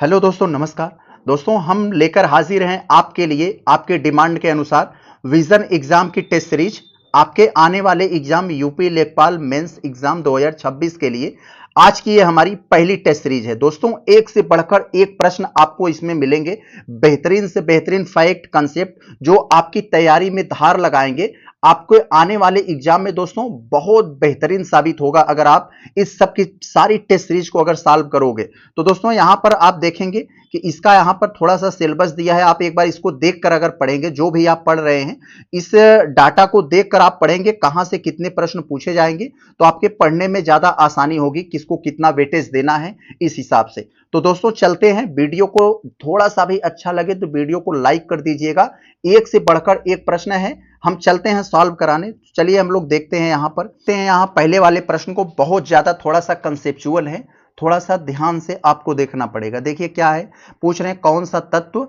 Hello दोस्तों, नमस्कार। दोस्तों, हम लेकर हाजिर हैं आपके लिए आपके डिमांड के अनुसार विजन एग्जाम की टेस्ट सीरीज। आपके आने वाले एग्जाम यूपी लेखपाल मेंस एग्जाम 2026 के लिए आज की ये हमारी पहली टेस्ट सीरीज है। दोस्तों, एक से बढ़कर एक प्रश्न आपको इसमें मिलेंगे, बेहतरीन से बेहतरीन फैक्ट कंसेप्ट जो आपकी तैयारी में धार लगाएंगे। आपको आने वाले एग्जाम में दोस्तों बहुत बेहतरीन साबित होगा अगर आप इस सब की सारी टेस्ट सीरीज को अगर सॉल्व करोगे। तो दोस्तों, यहां पर आप देखेंगे कि इसका यहां पर थोड़ा सा सिलेबस दिया है। आप एक बार इसको देखकर अगर पढ़ेंगे, जो भी आप पढ़ रहे हैं इस डाटा को देखकर आप पढ़ेंगे कहां से कितने प्रश्न पूछे जाएंगे, तो आपके पढ़ने में ज्यादा आसानी होगी, किसको कितना वेटेज देना है इस हिसाब से। तो दोस्तों चलते हैं, वीडियो को थोड़ा सा भी अच्छा लगे तो वीडियो को लाइक कर दीजिएगा। एक से बढ़कर एक प्रश्न है, हम चलते हैं सॉल्व कराने। चलिए हम लोग देखते हैं यहाँ पहले वाले प्रश्न को। बहुत ज्यादा थोड़ा सा कंसेप्चुअल है, थोड़ा सा ध्यान से आपको देखना पड़ेगा। देखिए क्या है, पूछ रहे हैं कौन सा तत्व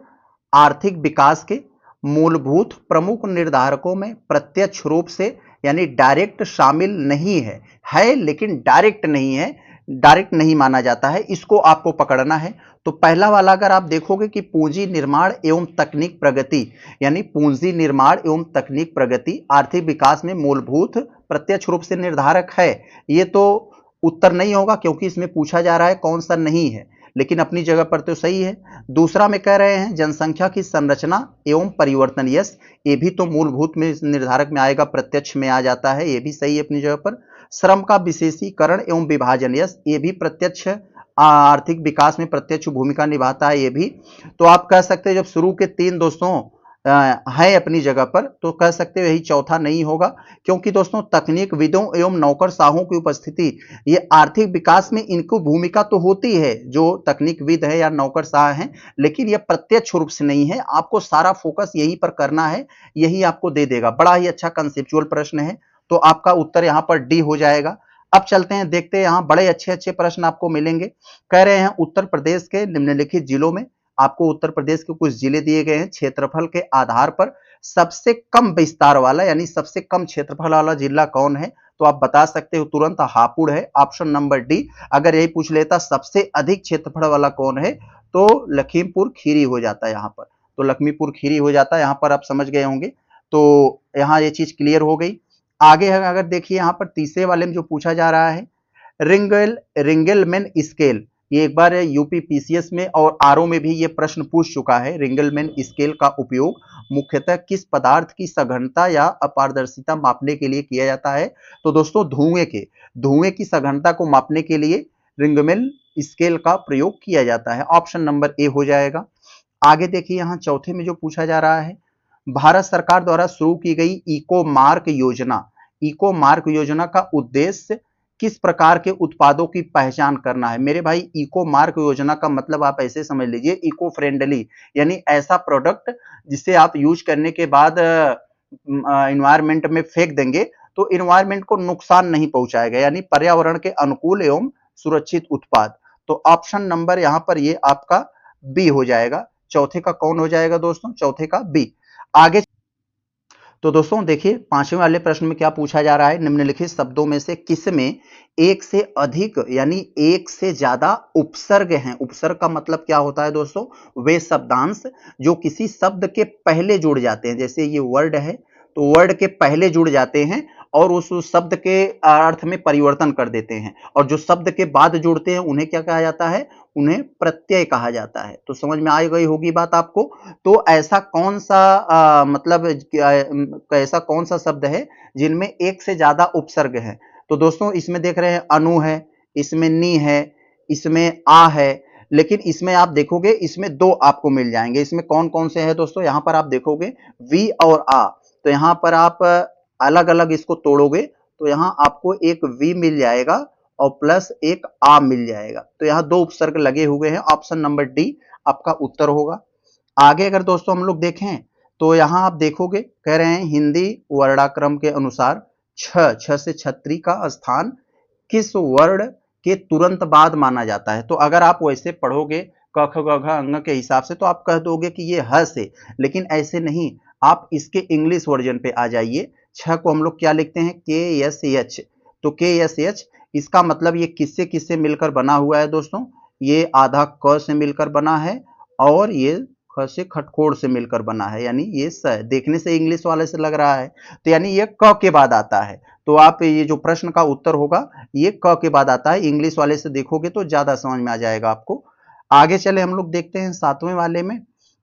आर्थिक विकास के मूलभूत प्रमुख निर्धारकों में प्रत्यक्ष रूप से यानी डायरेक्ट शामिल नहीं है लेकिन डायरेक्ट नहीं है, डायरेक्ट नहीं माना जाता है, इसको आपको पकड़ना है। तो पहला वाला अगर आप देखोगे कि पूंजी निर्माण एवं तकनीक प्रगति, यानी पूंजी निर्माण एवं तकनीक प्रगति आर्थिक विकास में मूलभूत प्रत्यक्ष रूप से निर्धारक है, ये तो उत्तर नहीं होगा क्योंकि इसमें पूछा जा रहा है कौन सा नहीं है, लेकिन अपनी जगह पर तो सही है। दूसरा में कह रहे हैं जनसंख्या की संरचना एवं परिवर्तन, यस, ये भी तो मूलभूत में निर्धारक में आएगा, प्रत्यक्ष में आ जाता है, ये भी सही है अपनी जगह पर। श्रम का विशेषीकरण एवं विभाजन, यस, ये भी प्रत्यक्ष आर्थिक विकास में प्रत्यक्ष भूमिका निभाता है, ये भी। तो आप कह सकते हैं जब शुरू के तीन दोस्तों है अपनी जगह पर, तो कह सकते हो यही चौथा नहीं होगा, क्योंकि दोस्तों तकनीक विदों एवं नौकरशाहों की उपस्थिति, ये आर्थिक विकास में इनको भूमिका तो होती है जो तकनीक विद है या नौकरशाह हैं, लेकिन ये प्रत्यक्ष रूप से नहीं है। आपको सारा फोकस यही पर करना है, यही आपको दे देगा। बड़ा ही अच्छा कंसेप्चुअल प्रश्न है, तो आपका उत्तर यहाँ पर डी हो जाएगा। अब चलते हैं, देखते हैं, यहाँ बड़े अच्छे अच्छे प्रश्न आपको मिलेंगे। कह रहे हैं उत्तर प्रदेश के निम्नलिखित जिलों में, आपको उत्तर प्रदेश के कुछ जिले दिए गए हैं, क्षेत्रफल के आधार पर सबसे कम विस्तार वाला यानी सबसे कम क्षेत्रफल वाला जिला कौन है, तो आप बता सकते हो तुरंत, हापुड़ है, ऑप्शन नंबर डी। अगर यही पूछ लेता सबसे अधिक क्षेत्रफल वाला कौन है, तो लखीमपुर खीरी हो जाता है यहाँ पर, तो लखीमपुर खीरी हो जाता है, यहाँ पर आप समझ गए होंगे। तो यहाँ ये चीज क्लियर हो गई। आगे अगर देखिए यहाँ पर तीसरे वाले में जो पूछा जा रहा है, रिंगलमैन स्केल, ये एक बार यूपी पीसीएस में और आरओ में भी ये प्रश्न पूछ चुका है। रिंगलमैन स्केल का उपयोग मुख्यतः किस पदार्थ की सघनता या अपारदर्शिता मापने के लिए किया जाता है, तो दोस्तों धुएं की सघनता को मापने के लिए रिंगलमैन स्केल का प्रयोग किया जाता है, ऑप्शन नंबर ए हो जाएगा। आगे देखिए यहाँ चौथे में जो पूछा जा रहा है, भारत सरकार द्वारा शुरू की गई इको मार्क योजना का उद्देश्य किस प्रकार के उत्पादों की पहचान करना है। मेरे भाई, इको मार्क योजना का मतलब आप ऐसे समझ लीजिए, इको फ्रेंडली, यानी ऐसा प्रोडक्ट जिसे आप यूज करने के बाद इन्वायरमेंट में फेंक देंगे तो इन्वायरमेंट को नुकसान नहीं पहुंचाएगा, यानी पर्यावरण के अनुकूल एवं सुरक्षित उत्पाद। तो ऑप्शन नंबर यहां पर ये आपका बी हो जाएगा। चौथे का कौन हो जाएगा दोस्तों, चौथे का बी। आगे तो दोस्तों देखिए पांचवें वाले प्रश्न में क्या पूछा जा रहा है, निम्नलिखित शब्दों में से किसमें एक से अधिक यानी एक से ज्यादा उपसर्ग हैं। उपसर्ग का मतलब क्या होता है दोस्तों, वे शब्दांश जो किसी शब्द के पहले जुड़ जाते हैं, जैसे ये वर्ड है तो वर्ड के पहले जुड़ जाते हैं और उस शब्द के अर्थ में परिवर्तन कर देते हैं, और जो शब्द के बाद जुड़ते हैं उन्हें क्या कहा जाता है, उन्हें प्रत्यय कहा जाता है। तो समझ में आ गई होगी बात आपको। तो ऐसा कौन सा मतलब ऐसा कौन सा शब्द है जिनमें एक से ज्यादा उपसर्ग है, तो दोस्तों इसमें देख रहे हैं अनु है, इसमें नी है, इसमें आ है, लेकिन इसमें आप देखोगे इसमें दो आपको मिल जाएंगे। इसमें कौन कौन से हैं दोस्तों, यहां पर आप देखोगे वी और आ, तो यहां पर आप अलग अलग इसको तोड़ोगे तो यहां आपको एक वी मिल जाएगा और प्लस एक आ मिल जाएगा, तो यहां दो उपसर्ग लगे हुए हैं, ऑप्शन नंबर डी आपका उत्तर होगा। आगे अगर दोस्तों हम लोग देखें तो यहां आप देखोगे कह रहे हैं हिंदी वर्णाक्रम के अनुसार छ से छतरी का स्थान किस वर्ण के तुरंत बाद माना जाता है। तो अगर आप वैसे पढ़ोगे क ख ग घ अंग के हिसाब से तो आप कह दोगे कि ये ह से, लेकिन ऐसे नहीं, आप इसके इंग्लिश वर्जन पे आ जाइए। छ को हम लोग क्या लिखते हैं, के एस एच, तो के एस एच, इसका मतलब ये किससे किससे मिलकर बना हुआ है दोस्तों, ये आधा क से मिलकर बना है और ये ख से खटखोड़ से मिलकर बना है, यानी ये स है। देखने से इंग्लिश वाले से लग रहा है, तो यानी ये क के बाद आता है। तो आप ये जो प्रश्न का उत्तर होगा ये क के बाद आता है। इंग्लिश वाले से देखोगे तो ज्यादा समझ में आ जाएगा आपको। आगे चले हम लोग देखते हैं 7वें वाले में।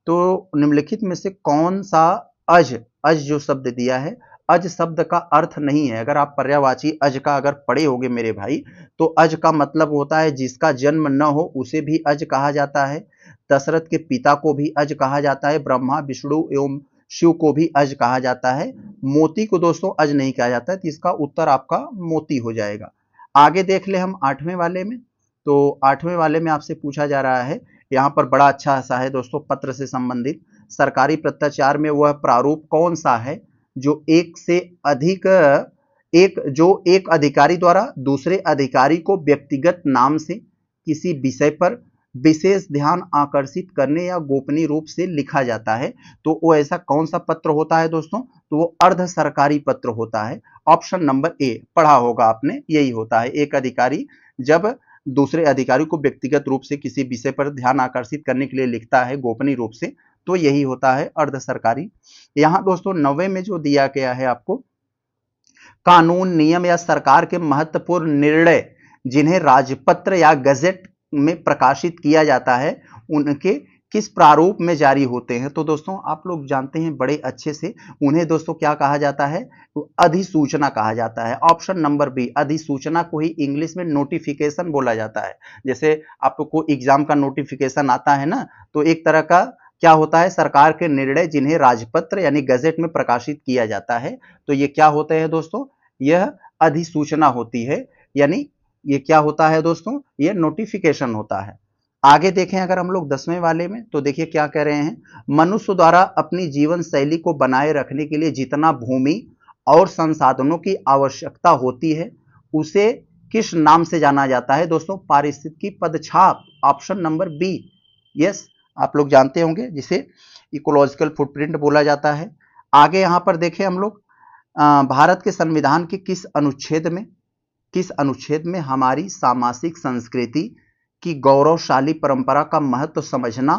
तो निम्नलिखित में से कौन सा अज, अज जो शब्द दिया है, अज शब्द का अर्थ नहीं है। अगर आप पर्यायवाची अज का अगर पढ़े होगे मेरे भाई, तो अज का मतलब होता है जिसका जन्म न हो उसे भी अज कहा जाता है। दशरथ के पिता को भी अज कहा जाता है। ब्रह्मा विष्णु एवं शिव को भी अज कहा जाता है। मोती को दोस्तों अज नहीं कहा जाता है, तो इसका उत्तर आपका मोती हो जाएगा। आगे देख ले हम 8वें वाले में। तो 8वें वाले में आपसे पूछा जा रहा है, यहाँ पर बड़ा अच्छा सा है दोस्तों, पत्र से संबंधित। सरकारी पत्राचार में वह प्रारूप कौन सा है जो एक से अधिक एक अधिकारी द्वारा दूसरे अधिकारी को व्यक्तिगत नाम से किसी विषय पर विशेष ध्यान आकर्षित करने या गोपनीय रूप से लिखा जाता है। तो वो ऐसा कौन सा पत्र होता है दोस्तों? तो वो अर्ध सरकारी पत्र होता है। ऑप्शन नंबर ए पढ़ा होगा आपने, यही होता है। एक अधिकारी जब दूसरे अधिकारी को व्यक्तिगत रूप से किसी विषय पर ध्यान आकर्षित करने के लिए लिखता है गोपनीय रूप से, तो यही होता है अर्ध सरकारी। यहाँ दोस्तों 9वें में जो दिया गया है आपको, कानून नियम या सरकार के महत्वपूर्ण निर्णय जिन्हें राजपत्र या गजेट में प्रकाशित किया जाता है, उनके किस प्रारूप में जारी होते हैं? तो दोस्तों आप लोग जानते हैं बड़े अच्छे से, उन्हें दोस्तों क्या कहा जाता है? तो अधिसूचना कहा जाता है। ऑप्शन नंबर बी, अधिसूचना को ही इंग्लिश में नोटिफिकेशन बोला जाता है। जैसे आपको एग्जाम का नोटिफिकेशन आता है ना, तो एक तरह का क्या होता है? सरकार के निर्णय जिन्हें राजपत्र यानी गजेट में प्रकाशित किया जाता है, तो ये क्या होते हैं दोस्तों? यह अधिसूचना होती है। यानी ये क्या होता है दोस्तों? ये नोटिफिकेशन होता है। आगे देखें अगर हम लोग 10वें वाले में, तो देखिए क्या कह रहे हैं, मनुष्य द्वारा अपनी जीवन शैली को बनाए रखने के लिए जितना भूमि और संसाधनों की आवश्यकता होती है उसे किस नाम से जाना जाता है दोस्तों? पारिस्थितिकी पदछाप। ऑप्शन नंबर बी, यस, आप लोग जानते होंगे, जिसे इकोलॉजिकल फुटप्रिंट बोला जाता है। आगे यहां पर देखें हम लोग, भारत के संविधान के किस अनुच्छेद में हमारी सामाजिक संस्कृति की गौरवशाली परंपरा का महत्व समझना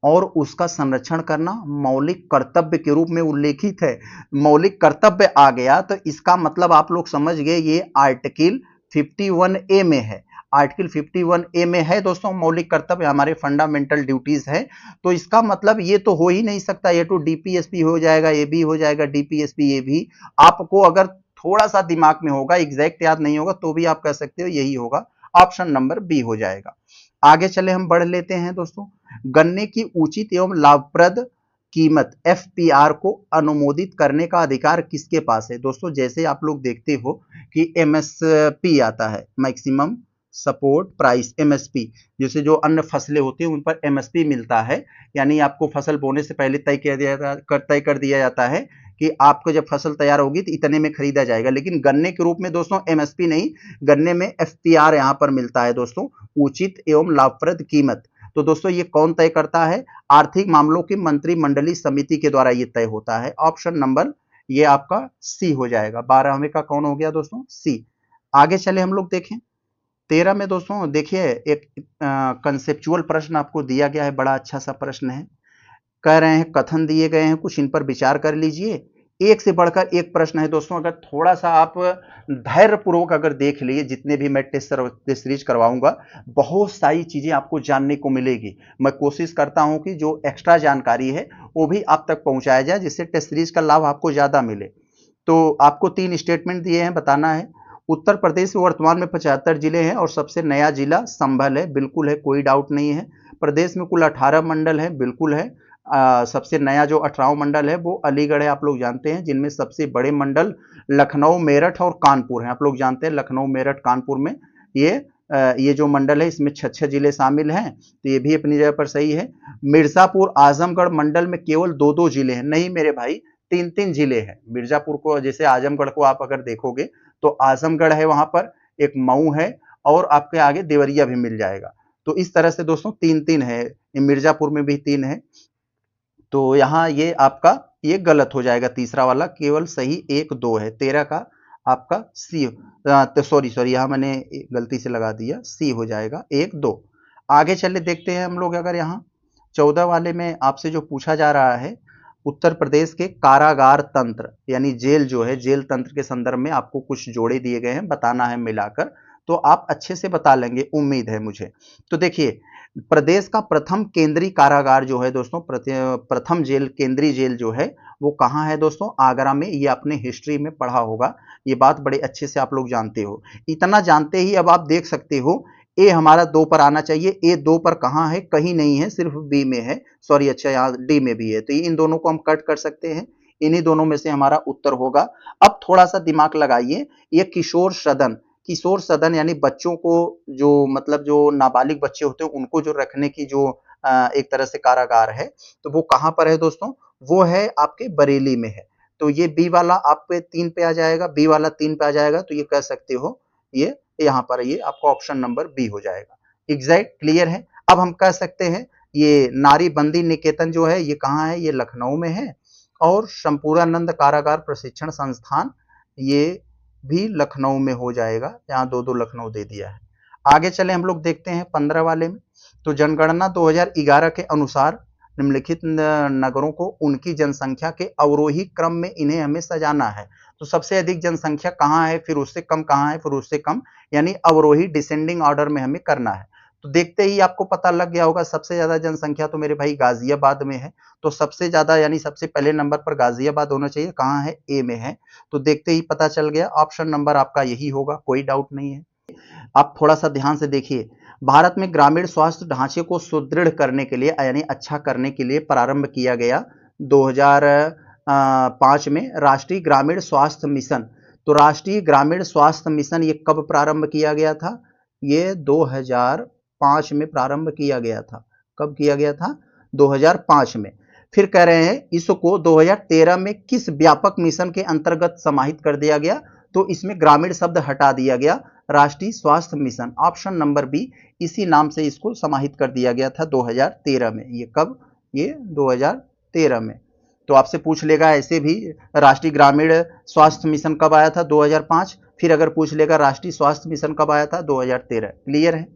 और उसका संरक्षण करना मौलिक कर्तव्य के रूप में उल्लेखित है? मौलिक कर्तव्य आ गया तो इसका मतलब आप लोग समझ गए, ये आर्टिकल 51A में है। आर्टिकल 51A में है दोस्तों, मौलिक कर्तव्य हमारे फंडामेंटल ड्यूटीज है। तो इसका मतलब ये तो हो ही नहीं सकता, ये तो डीपीएसपी हो जाएगा, ये भी हो जाएगा डीपीएसपी, ये भी। आपको अगर थोड़ा सा दिमाग में होगा, एग्जैक्ट याद नहीं होगा, तो भी आप कह सकते हो यही होगा। ऑप्शन नंबर बी हो जाएगा। आगे चले हम बढ़ लेते हैं दोस्तों। गन्ने की उचित एवं लाभप्रद कीमत एफपीआर को अनुमोदित करने का अधिकार किसके पास है? दोस्तों जैसे आप लोग देखते हो कि एमएसपी आता है, मैक्सिमम सपोर्ट प्राइस, एमएसपी। जैसे जो अन्य फसलें होती हैं उन पर एमएसपी मिलता है, यानी आपको फसल बोने से पहले तय कर दिया जाता है कि आपको जब फसल तैयार होगी तो इतने में खरीदा जाएगा। लेकिन गन्ने के रूप में दोस्तों एमएसपी नहीं, गन्ने में एफपीआर यहां पर मिलता है दोस्तों, उचित एवं लाभप्रद कीमत। तो दोस्तों ये कौन तय करता है? आर्थिक मामलों की मंत्रिमंडलीय समिति के द्वारा ये तय होता है। ऑप्शन नंबर ये आपका सी हो जाएगा। 12वें का कौन हो गया दोस्तों? सी। आगे चले हम लोग देखें 13 में दोस्तों, देखिए एक कंसेप्चुअल प्रश्न आपको दिया गया है, बड़ा अच्छा सा प्रश्न है। कह रहे हैं कथन दिए गए हैं कुछ, इन पर विचार कर लीजिए। एक से बढ़कर एक प्रश्न है दोस्तों, अगर थोड़ा सा आप धैर्य पूर्वक अगर देख लिए, जितने भी मैं टेस्ट सीरीज करवाऊंगा, बहुत सारी चीजें आपको जानने को मिलेगी। मैं कोशिश करता हूं कि जो एक्स्ट्रा जानकारी है वो भी आप तक पहुंचाया जाए, जिससे टेस्ट सीरीज का लाभ आपको ज्यादा मिले। तो आपको 3 स्टेटमेंट दिए हैं, बताना है। उत्तर प्रदेश में वर्तमान में 75 जिले हैं और सबसे नया जिला संभल है, बिल्कुल है, कोई डाउट नहीं है। प्रदेश में कुल 18 मंडल है, बिल्कुल है। सबसे नया जो 18वां मंडल है वो अलीगढ़ है, आप लोग जानते हैं, जिनमें सबसे बड़े मंडल लखनऊ, मेरठ और कानपुर हैं। आप लोग जानते हैं लखनऊ, मेरठ, कानपुर में ये जो मंडल है इसमें 6 जिले शामिल हैं, तो ये भी अपनी जगह पर सही है। मिर्जापुर, आजमगढ़ मंडल में केवल 2 जिले हैं। नहीं मेरे भाई, 3 जिले हैं। मिर्जापुर को, जैसे आजमगढ़ को आप अगर देखोगे तो आजमगढ़ है, वहां पर एक मऊ है और आपके आगे देवरिया भी मिल जाएगा। तो इस तरह से दोस्तों 3 है, मिर्जापुर में भी 3 है। तो यहां ये आपका ये गलत हो जाएगा, तीसरा वाला केवल सही 1, 2 है। 13 का आपका सी, तो सॉरी यहां मैंने गलती से लगा दिया, सी हो जाएगा 1, 2। आगे चले देखते हैं हम लोग, अगर यहाँ 14 वाले में आपसे जो पूछा जा रहा है, उत्तर प्रदेश के कारागार तंत्र यानी जेल जो है, जेल तंत्र के संदर्भ में आपको कुछ जोड़े दिए गए हैं, बताना है मिलाकर, तो आप अच्छे से बता लेंगे, उम्मीद है मुझे। तो देखिए, प्रदेश का प्रथम केंद्रीय कारागार जो है दोस्तों, प्रथम जेल, केंद्रीय जेल जो है वो कहाँ है दोस्तों? आगरा में। ये आपने हिस्ट्री में पढ़ा होगा, ये बात बड़े अच्छे से आप लोग जानते हो। इतना जानते ही अब आप देख सकते हो, ए हमारा 2 पर आना चाहिए। ए 2 पर कहाँ है? कहीं नहीं है, सिर्फ बी में है, सॉरी, अच्छा यहाँ डी में भी है, तो इन दोनों को हम कट कर सकते हैं, इन्हीं दोनों में से हमारा उत्तर होगा। अब थोड़ा सा दिमाग लगाइए, ये किशोर सदन, किशोर सदन यानी बच्चों को जो, मतलब जो नाबालिग बच्चे होते हैं उनको जो रखने की जो एक तरह से कारागार है, तो वो कहाँ पर है दोस्तों? वो है आपके बरेली में है। तो ये बी वाला आप पे 3 पे आ जाएगा, बी वाला 3 पे आ जाएगा, तो ये कह सकते हो ये यहाँ पर, ये आपका ऑप्शन नंबर बी हो जाएगा। एग्जैक्ट क्लियर है। अब हम कह सकते हैं ये नारी बंदी निकेतन जो है ये कहाँ है? ये लखनऊ में है। और संपूर्णानंद कारागार प्रशिक्षण संस्थान ये भी लखनऊ में हो जाएगा, यहाँ 2-2 लखनऊ दे दिया है। आगे चले हम लोग देखते हैं 15 वाले में। तो जनगणना 2011 के अनुसार निम्नलिखित नगरों को उनकी जनसंख्या के अवरोही क्रम में इन्हें हमें सजाना है। तो सबसे अधिक जनसंख्या कहाँ है, फिर उससे कम कहाँ है, फिर उससे कम, यानी अवरोही डिसेंडिंग ऑर्डर में हमें करना है। तो देखते ही आपको पता लग गया होगा, सबसे ज्यादा जनसंख्या तो मेरे भाई गाजियाबाद में है, तो सबसे ज्यादा यानी सबसे पहले नंबर पर गाजियाबाद होना चाहिए। कहाँ है? ए में है। तो देखते ही पता चल गया, ऑप्शन नंबर आपका यही होगा, कोई डाउट नहीं है। आप थोड़ा सा ध्यान से देखिए, भारत में ग्रामीण स्वास्थ्य ढांचे को सुदृढ़ करने के लिए यानी अच्छा करने के लिए प्रारंभ किया गया 2005 में राष्ट्रीय ग्रामीण स्वास्थ्य मिशन। तो राष्ट्रीय ग्रामीण स्वास्थ्य मिशन ये कब प्रारंभ किया गया था? ये 2005 में प्रारंभ किया गया था। कब किया गया था? 2005 में। फिर कह रहे हैं इसको 2013 में किस व्यापक मिशन के अंतर्गत समाहित कर दिया गया? तो इसमें ग्रामीण शब्द हटा दिया गया, राष्ट्रीय स्वास्थ्य मिशन, ऑप्शन नंबर बी, इसी नाम से इसको समाहित कर दिया गया था 2013 में। ये कब? ये 2013 में। तो आपसे पूछ लेगा ऐसे भी, राष्ट्रीय ग्रामीण स्वास्थ्य मिशन कब आया था? 2005। फिर अगर पूछ लेगा राष्ट्रीय स्वास्थ्य मिशन कब आया था? 2013। क्लियर है।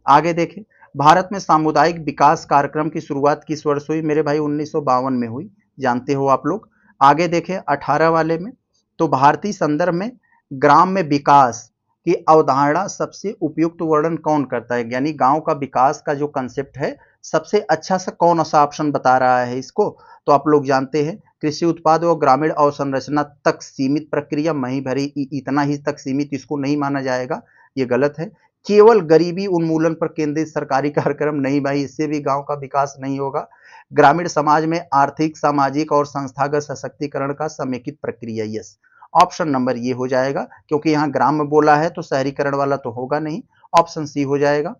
आगे देखें, भारत में सामुदायिक विकास कार्यक्रम की शुरुआत किस वर्ष हुई? मेरे भाई 1952 में हुई, जानते हो आप लोग। आगे देखें 18 वाले में, तो भारतीय संदर्भ में ग्राम में विकास की अवधारणा सबसे उपयुक्त वर्णन कौन करता है? यानी गांव का विकास का जो कंसेप्ट है, सबसे अच्छा सा कौन सा ऑप्शन बता रहा है इसको? तो आप लोग जानते हैं, कृषि उत्पाद और ग्रामीण अवसंरचना तक सीमित प्रक्रिया, मही भरी, इतना ही तक सीमित इसको नहीं माना जाएगा, ये गलत है। केवल गरीबी उन्मूलन पर केंद्रित सरकारी कार्यक्रम, नहीं भाई, इससे भी गांव का विकास नहीं होगा। ग्रामीण समाज में आर्थिक, सामाजिक और संस्थागत सशक्तिकरण का समेकित प्रक्रिया, यस, ऑप्शन नंबर ये हो जाएगा, क्योंकि यहां ग्राम में बोला है तो शहरीकरण वाला तो होगा नहीं, ऑप्शन सी हो जाएगा।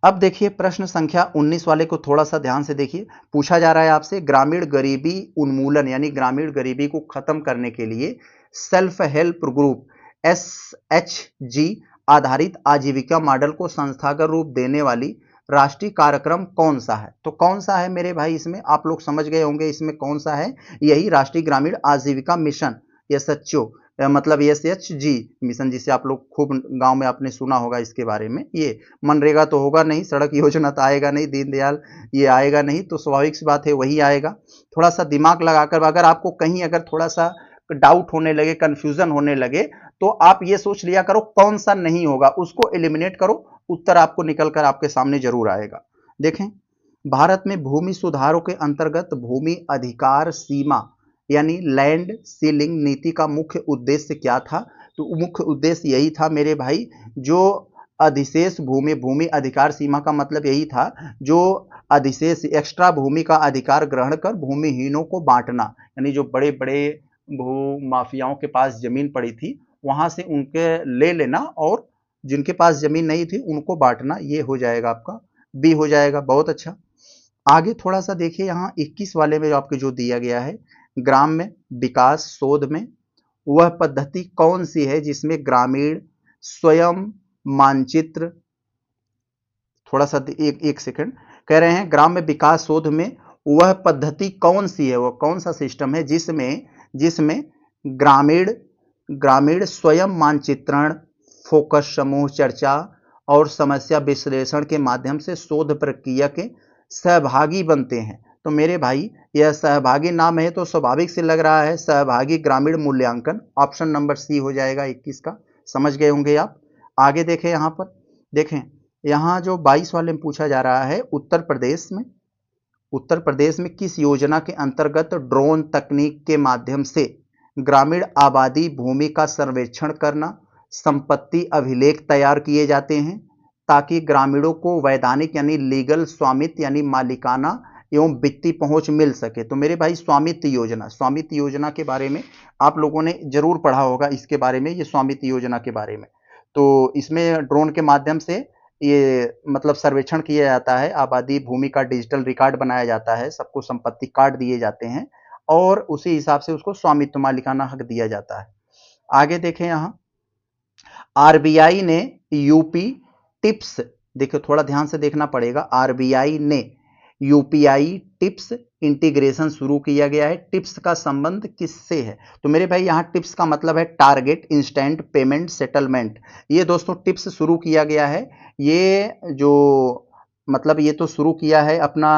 अब देखिए प्रश्न संख्या 19 वाले को थोड़ा सा ध्यान से देखिए, पूछा जा रहा है आपसे, ग्रामीण गरीबी उन्मूलन यानी ग्रामीण गरीबी को खत्म करने के लिए सेल्फ हेल्प ग्रुप SHG आधारित आजीविका मॉडल को संस्थागत रूप देने वाली राष्ट्रीय कार्यक्रम कौन सा है? तो कौन सा है मेरे भाई? इसमें आप लोग समझ गए होंगे, इसमें कौन सा है? यही राष्ट्रीय ग्रामीण आजीविका मिशन, SHO, मतलब SHG मिशन, जिसे आप लोग खूब गांव में आपने सुना होगा इसके बारे में। ये मनरेगा तो होगा नहीं, सड़क योजना तो आएगा नहीं, दीनदयाल ये आएगा नहीं, तो स्वाभाविक सी बात है वही आएगा। थोड़ा सा दिमाग लगाकर, अगर आपको कहीं अगर थोड़ा सा डाउट होने लगे, कंफ्यूजन होने लगे, तो आप ये सोच लिया करो कौन सा नहीं होगा, उसको एलिमिनेट करो, उत्तर आपको निकलकर आपके सामने जरूर आएगा। देखें, भारत में भूमि सुधारों के अंतर्गत भूमि अधिकार सीमा यानी लैंड सीलिंग नीति का मुख्य उद्देश्य क्या था? तो मुख्य उद्देश्य यही था मेरे भाई, जो अधिशेष भूमि, भूमि अधिकार सीमा का मतलब यही था, जो अधिशेष एक्स्ट्रा भूमि का अधिकार ग्रहण कर भूमिहीनों को बांटना, यानी जो बड़े बड़े भू माफियाओं के पास जमीन पड़ी थी वहां से उनके ले लेना और जिनके पास जमीन नहीं थी उनको बांटना, ये हो जाएगा आपका बी हो जाएगा। बहुत अच्छा। आगे थोड़ा सा देखिए, यहाँ 21 वाले में जो आपके जो दिया गया है, ग्राम में विकास शोध में वह पद्धति कौन सी है जिसमें ग्रामीण स्वयं मानचित्र, थोड़ा सा एक सेकंड, कह रहे हैं ग्राम में विकास शोध में वह पद्धति कौन सी है, वह कौन सा सिस्टम है जिसमें जिसमें ग्रामीण ग्रामीण स्वयं मानचित्रण, फोकस समूह चर्चा और समस्या विश्लेषण के माध्यम से शोध प्रक्रिया के सहभागी बनते हैं। तो मेरे भाई यह सहभागी नाम है तो स्वाभाविक से लग रहा है सहभागी ग्रामीण मूल्यांकन, ऑप्शन नंबर सी हो जाएगा 21 का। समझ गए होंगे आप। आगे देखें, यहाँ पर देखें, यहाँ जो 22 वाले में पूछा जा रहा है, उत्तर प्रदेश में किस योजना के अंतर्गत ड्रोन तकनीक के माध्यम से ग्रामीण आबादी भूमि का सर्वेक्षण करना, संपत्ति अभिलेख तैयार किए जाते हैं ताकि ग्रामीणों को वैधानिक यानी लीगल स्वामित्व यानी मालिकाना एवं वित्तीय पहुंच मिल सके। तो मेरे भाई स्वामित्व योजना के बारे में आप लोगों ने जरूर पढ़ा होगा, इसके बारे में, ये स्वामित्व योजना के बारे में। तो इसमें ड्रोन के माध्यम से ये मतलब सर्वेक्षण किया जाता है, आबादी भूमि का डिजिटल रिकॉर्ड बनाया जाता है, सबको संपत्ति कार्ड दिए जाते हैं और उसी हिसाब से उसको स्वामित्व मालिकाना हक दिया जाता है। आगे देखें, यहाँ आरबीआई ने यूपी टिप्स, देखो थोड़ा ध्यान से देखना पड़ेगा, आरबीआई ने यूपीआई टिप्स इंटीग्रेशन शुरू किया गया है। टिप्स का संबंध किससे है? तो मेरे भाई यहाँ टिप्स का मतलब है टारगेट इंस्टेंट पेमेंट सेटलमेंट। ये दोस्तों टिप्स शुरू किया गया है, ये जो मतलब ये तो शुरू किया है अपना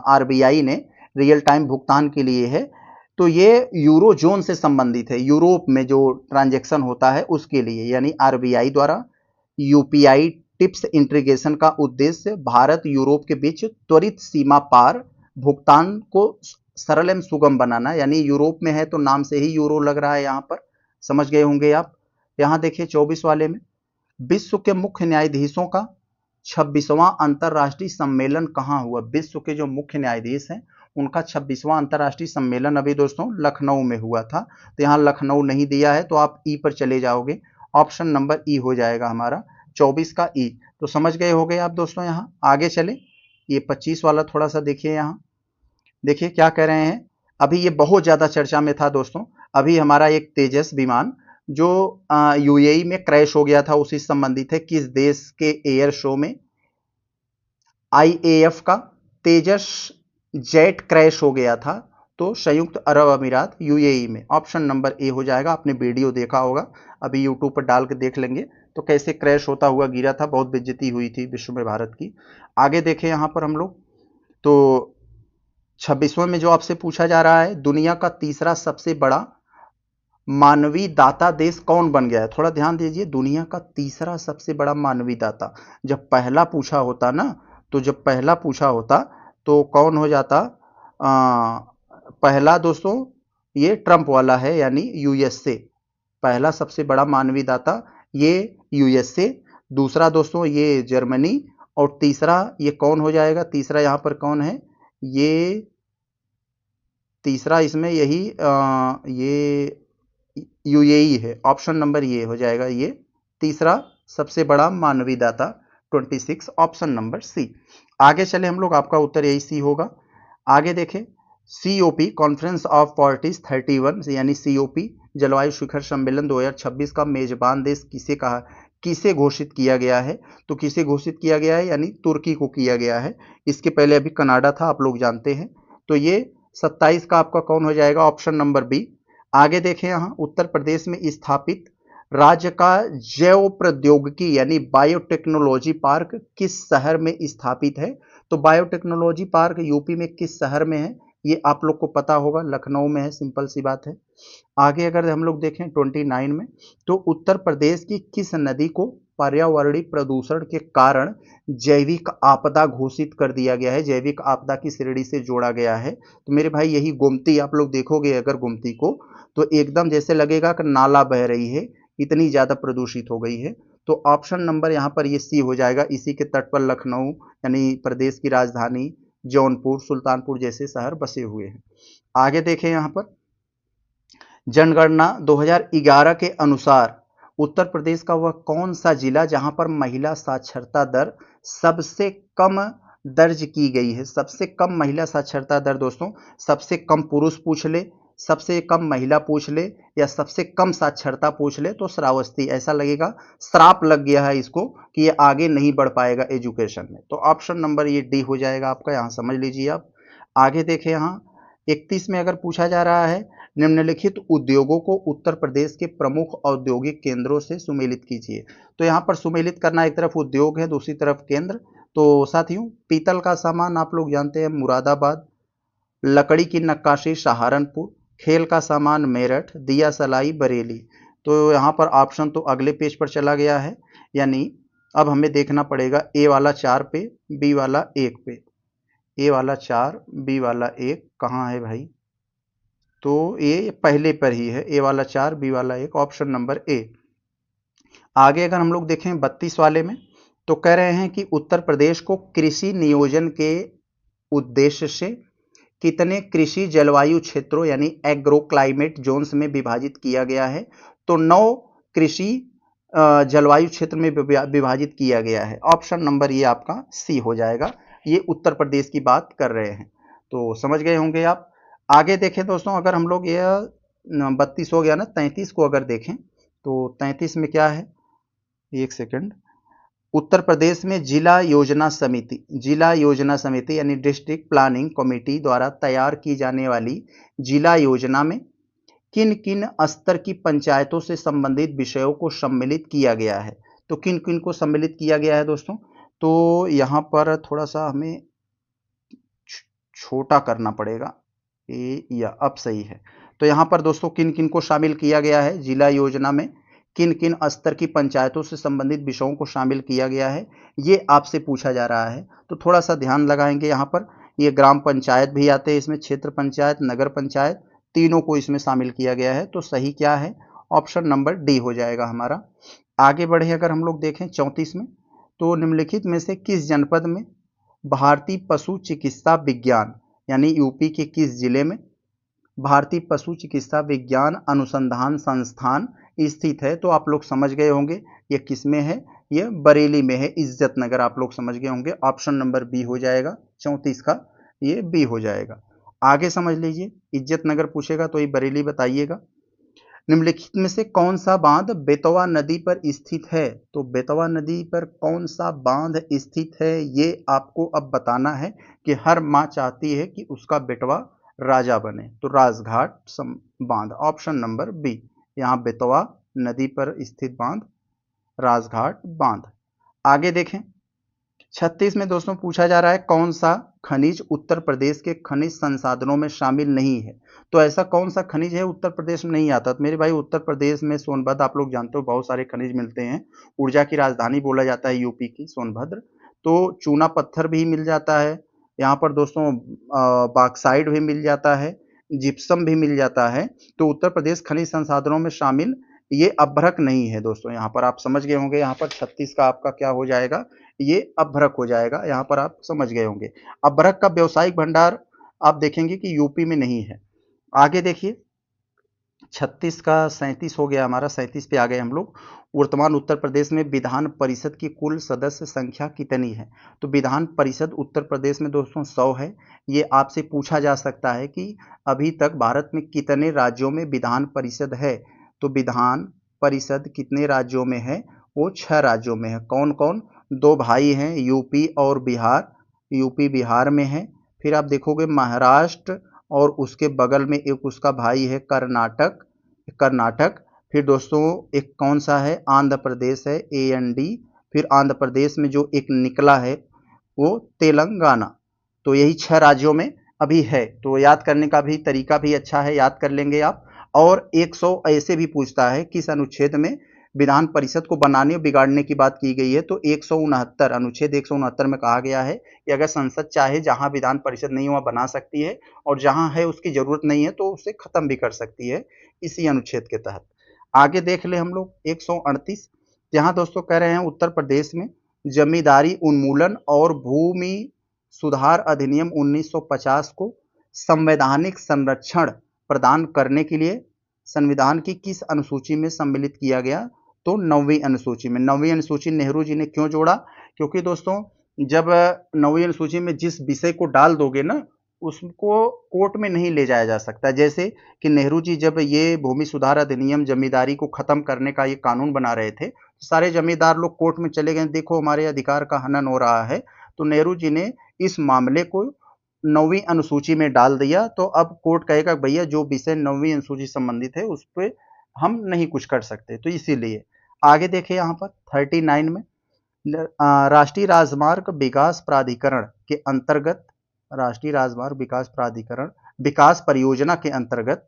आरबीआई ने, रियल टाइम भुगतान के लिए है। तो ये यूरो जोन से संबंधित है, यूरोप में जो ट्रांजैक्शन होता है उसके लिए, यानी आरबीआई द्वारा यूपीआई टिप्स इंटीग्रेशन का उद्देश्य भारत यूरोप के बीच त्वरित सीमा पार भुगतान को सरल एवं सुगम बनाना। यानी यूरोप में है तो नाम से ही यूरो लग रहा है यहाँ पर, समझ गए होंगे आप। यहाँ देखिए 24 वाले में, विश्व के मुख्य न्यायाधीशों का 26वां अंतरराष्ट्रीय सम्मेलन कहाँ हुआ? विश्व के जो मुख्य न्यायाधीश हैं उनका 26वां अंतरराष्ट्रीय सम्मेलन अभी दोस्तों लखनऊ में हुआ था। तो यहाँ लखनऊ नहीं दिया है तो आप ई पर चले जाओगे, ऑप्शन नंबर ई हो जाएगा हमारा 24 का ई। तो समझ गए हो गए आप दोस्तों। यहाँ आगे चले, ये 25 वाला थोड़ा सा देखिए, यहाँ देखिए क्या कह रहे हैं। अभी ये बहुत ज्यादा चर्चा में था दोस्तों, अभी हमारा एक तेजस विमान जो यूएई में क्रैश हो गया था उसी संबंधित है। किस देश के एयर शो में? आईएएफ का तेजस जेट क्रैश हो गया था, तो संयुक्त अरब अमीरात यूएई में, ऑप्शन नंबर ए हो जाएगा। आपने वीडियो देखा होगा, अभी यूट्यूब पर डाल के देख लेंगे तो कैसे क्रैश होता हुआ गिरा था, बहुत बेइज्जती हुई थी विश्व में भारत की। आगे देखें यहाँ पर हम लोग, तो 26वें में जो आपसे पूछा जा रहा है, दुनिया का तीसरा सबसे बड़ा मानवीय दाता देश कौन बन गया है? थोड़ा ध्यान दीजिए, दुनिया का तीसरा सबसे बड़ा मानवीय दाता। जब पहला पूछा होता ना, तो जब पहला पूछा होता तो कौन हो जाता? पहला दोस्तों ये ट्रंप वाला है, यानी यूएसए, पहला सबसे बड़ा मानवीय दाता ये यूएसए, दूसरा दोस्तों ये जर्मनी, और तीसरा ये कौन हो जाएगा? तीसरा यहाँ पर कौन है? ये तीसरा इसमें यही ये यूएई है, ऑप्शन नंबर ये हो जाएगा, ये तीसरा सबसे बड़ा मानवीय दाता 26, ऑप्शन नंबर सी। आगे चले हम लोग, आपका उत्तर यही सी होगा। आगे देखें, सीओपी कॉन्फ्रेंस ऑफ पार्टीज 31 यानी सीओपी जलवायु शिखर सम्मेलन 2026 का मेजबान देश किसे कहा, किसे घोषित किया गया है? तो किसे घोषित किया गया है? यानी तुर्की को किया गया है। इसके पहले अभी कनाडा था, आप लोग जानते हैं। तो ये 27 का आपका कौन हो जाएगा? Option number B. आगे देखें, यहाँ उत्तर प्रदेश में स्थापित राज्य का जैव प्रौद्योगिकी यानी बायोटेक्नोलॉजी पार्क किस शहर में स्थापित है? तो बायोटेक्नोलॉजी पार्क यूपी में किस शहर में है? ये आप लोग को पता होगा, लखनऊ में है, सिंपल सी बात है। आगे अगर हम लोग देखें 29 में, तो उत्तर प्रदेश की किस नदी को पर्यावरणीय प्रदूषण के कारण जैविक आपदा घोषित कर दिया गया है, जैविक आपदा की श्रेणी से जोड़ा गया है? तो मेरे भाई यही गोमती, आप लोग देखोगे अगर गोमती को तो एकदम जैसे लगेगा कि नाला बह रही है, इतनी ज्यादा प्रदूषित हो गई है। तो ऑप्शन नंबर यहाँ पर ये सी हो जाएगा। इसी के तट पर लखनऊ यानी प्रदेश की राजधानी, जौनपुर, सुल्तानपुर जैसे शहर बसे हुए हैं। आगे देखें यहाँ पर, जनगणना 2011 के अनुसार उत्तर प्रदेश का वह कौन सा जिला जहां पर महिला साक्षरता दर सबसे कम दर्ज की गई है? सबसे कम महिला साक्षरता दर दोस्तों, सबसे कम पुरुष पूछ ले, सबसे कम महिला पूछ ले, या सबसे कम साक्षरता पूछ ले तो श्रावस्ती, ऐसा लगेगा श्राप लग गया है इसको कि ये आगे नहीं बढ़ पाएगा एजुकेशन में। तो ऑप्शन नंबर ये डी हो जाएगा आपका, यहाँ समझ लीजिए आप। आगे देखें, यहाँ 31 में अगर पूछा जा रहा है, निम्नलिखित उद्योगों को उत्तर प्रदेश के प्रमुख औद्योगिक केंद्रों से सुमेलित कीजिए। तो यहाँ पर सुमेलित करना, एक तरफ उद्योग है, दूसरी तरफ केंद्र। तो साथियों, पीतल का सामान आप लोग जानते हैं मुरादाबाद, लकड़ी की नक्काशी सहारनपुर, खेल का सामान मेरठ, दिया सलाई बरेली। तो यहाँ पर ऑप्शन तो अगले पेज पर चला गया है, यानी अब हमें देखना पड़ेगा ए वाला 4 पे, बी वाला 1 पे। ए वाला 4, बी वाला 1 कहाँ है भाई? तो ये पहले पर ही है, ए वाला 4, बी वाला 1, ऑप्शन नंबर ए। आगे अगर हम लोग देखें 32 वाले में, तो कह रहे हैं कि उत्तर प्रदेश को कृषि नियोजन के उद्देश्य से कितने कृषि जलवायु क्षेत्रों यानी एग्रो क्लाइमेट जोन्स में विभाजित किया गया है? तो 9 कृषि जलवायु क्षेत्र में विभाजित किया गया है। ऑप्शन नंबर ये आपका सी हो जाएगा। ये उत्तर प्रदेश की बात कर रहे हैं, तो समझ गए होंगे आप। आगे देखें दोस्तों, अगर हम लोग ये 32 हो गया ना, 33 को अगर देखें तो 33 में क्या है, एक सेकंड। उत्तर प्रदेश में जिला योजना समिति यानी डिस्ट्रिक्ट प्लानिंग कमेटी द्वारा तैयार की जाने वाली जिला योजना में किन किन स्तर की पंचायतों से संबंधित विषयों को सम्मिलित किया गया है? तो किन किन को सम्मिलित किया गया है दोस्तों? तो यहाँ पर थोड़ा सा हमें छोटा करना पड़ेगा, या अब सही है। तो यहाँ पर दोस्तों किन किन को शामिल किया गया है जिला योजना में, किन किन स्तर की पंचायतों से संबंधित विषयों को शामिल किया गया है, ये आपसे पूछा जा रहा है। तो थोड़ा सा ध्यान लगाएंगे यहाँ पर। ये ग्राम पंचायत भी आते हैं इसमें, क्षेत्र पंचायत, नगर पंचायत, तीनों को इसमें शामिल किया गया है। तो सही क्या है? ऑप्शन नंबर डी हो जाएगा हमारा। आगे बढ़े अगर हम लोग देखें 34 में, तो निम्नलिखित में से किस जनपद में भारतीय पशु चिकित्सा विज्ञान यानी यूपी के किस जिले में भारतीय पशु चिकित्सा विज्ञान अनुसंधान संस्थान स्थित है? तो आप लोग समझ गए होंगे ये किस में है, ये बरेली में है, इज्जत नगर। आप लोग समझ गए होंगे, ऑप्शन नंबर बी हो जाएगा 34 का, ये बी हो जाएगा। आगे समझ लीजिए, इज्जत नगर पूछेगा तो ये बरेली बताइएगा। निम्नलिखित में से कौन सा बांध बेतवा नदी पर स्थित है? तो बेतवा नदी पर कौन सा बांध स्थित है, ये आपको अब बताना है कि हर माँ चाहती है कि उसका बेटवा राजा बने। तो राजघाट बांध, ऑप्शन नंबर बी। यहाँ बेतवा नदी पर स्थित बांध राजघाट बांध। आगे देखें 36 में दोस्तों पूछा जा रहा है कौन सा खनिज उत्तर प्रदेश के खनिज संसाधनों में शामिल नहीं है? तो ऐसा कौन सा खनिज है उत्तर प्रदेश में नहीं आता? तो मेरे भाई उत्तर प्रदेश में सोनभद्र, आप लोग जानते हो बहुत सारे खनिज मिलते हैं। ऊर्जा की राजधानी बोला जाता है यूपी की सोनभद्र। तो चूना पत्थर भी मिल जाता है यहाँ पर दोस्तों, बॉक्साइट भी मिल जाता है, जिप्सम भी मिल जाता है। तो उत्तर प्रदेश खनिज संसाधनों में शामिल ये अभ्रक नहीं है दोस्तों। यहाँ पर आप समझ गए होंगे, यहाँ पर 36 का आपका क्या हो जाएगा, ये अभ्रक हो जाएगा। यहाँ पर आप समझ गए होंगे। अभ्रक का व्यावसायिक भंडार आप देखेंगे कि यूपी में नहीं है। आगे देखिए 36 का 37 हो गया हमारा, 37 पे आ गए हम लोग। वर्तमान उत्तर प्रदेश में विधान परिषद की कुल सदस्य संख्या कितनी है? तो विधान परिषद उत्तर प्रदेश में दोस्तों 100 है। ये आपसे पूछा जा सकता है कि अभी तक भारत में कितने राज्यों में विधान परिषद है? तो विधान परिषद कितने राज्यों में है? वो 6 राज्यों में है। कौन कौन? 2 भाई हैं, यूपी और बिहार। यूपी बिहार में है। फिर आप देखोगे महाराष्ट्र, और उसके बगल में एक उसका भाई है कर्नाटक। फिर दोस्तों एक कौन सा है? आंध्र प्रदेश है, AND। फिर आंध्र प्रदेश में जो एक निकला है वो तेलंगाना। तो यही 6 राज्यों में अभी है। तो याद करने का भी तरीका भी अच्छा है, याद कर लेंगे आप। और 100 ऐसे भी पूछता है किस अनुच्छेद में विधान परिषद को बनाने और बिगाड़ने की बात की गई है? तो 169 अनुच्छेद 169 में कहा गया है कि अगर संसद चाहे जहां विधान परिषद नहीं हुआ बना सकती है, और जहां है उसकी जरूरत नहीं है तो उसे खत्म भी कर सकती है, इसी अनुच्छेद के तहत। आगे देख ले हम लोग 138, जहां दोस्तों कह रहे हैं उत्तर प्रदेश में जमींदारी उन्मूलन और भूमि सुधार अधिनियम 1950 को संवैधानिक संरक्षण प्रदान करने के लिए संविधान की किस अनुसूची में सम्मिलित किया गया? तो 9वीं अनुसूची में। 9वीं अनुसूची नेहरू जी ने क्यों जोड़ा? क्योंकि दोस्तों जब 9वीं अनुसूची में जिस विषय को डाल दोगे ना, उसको कोर्ट में नहीं ले जाया जा सकता। जैसे कि नेहरू जी जब ये भूमि सुधार अधिनियम जमींदारी को खत्म करने का ये कानून बना रहे थे, तो सारे जमींदार लोग कोर्ट में चले गए, देखो हमारे अधिकार का हनन हो रहा है। तो नेहरू जी ने इस मामले को 9वीं अनुसूची में डाल दिया, तो अब कोर्ट कहेगा भैया जो विषय 9वीं अनुसूची संबंधित है उस पे हम नहीं कुछ कर सकते, तो इसीलिए। आगे देखिए यहाँ पर 39 में राष्ट्रीय राजमार्ग विकास प्राधिकरण के अंतर्गत, राष्ट्रीय राजमार्ग विकास प्राधिकरण विकास परियोजना के अंतर्गत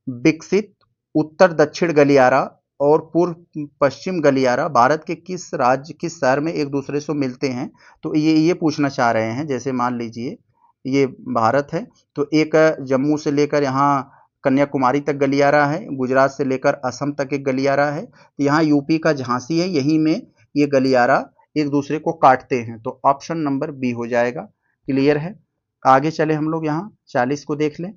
विकसित उत्तर दक्षिण गलियारा और पूर्व पश्चिम गलियारा भारत के किस राज्य, किस शहर में एक दूसरे से मिलते हैं? तो ये पूछना चाह रहे हैं। जैसे मान लीजिए ये भारत है, तो एक जम्मू से लेकर यहाँ कन्याकुमारी तक गलियारा है, गुजरात से लेकर असम तक एक गलियारा है, तो यहाँ यूपी का झांसी है, यहीं में ये गलियारा एक दूसरे को काटते हैं, तो ऑप्शन नंबर बी हो जाएगा। क्लियर है? आगे चले हम लोग यहाँ 40 को देख लें।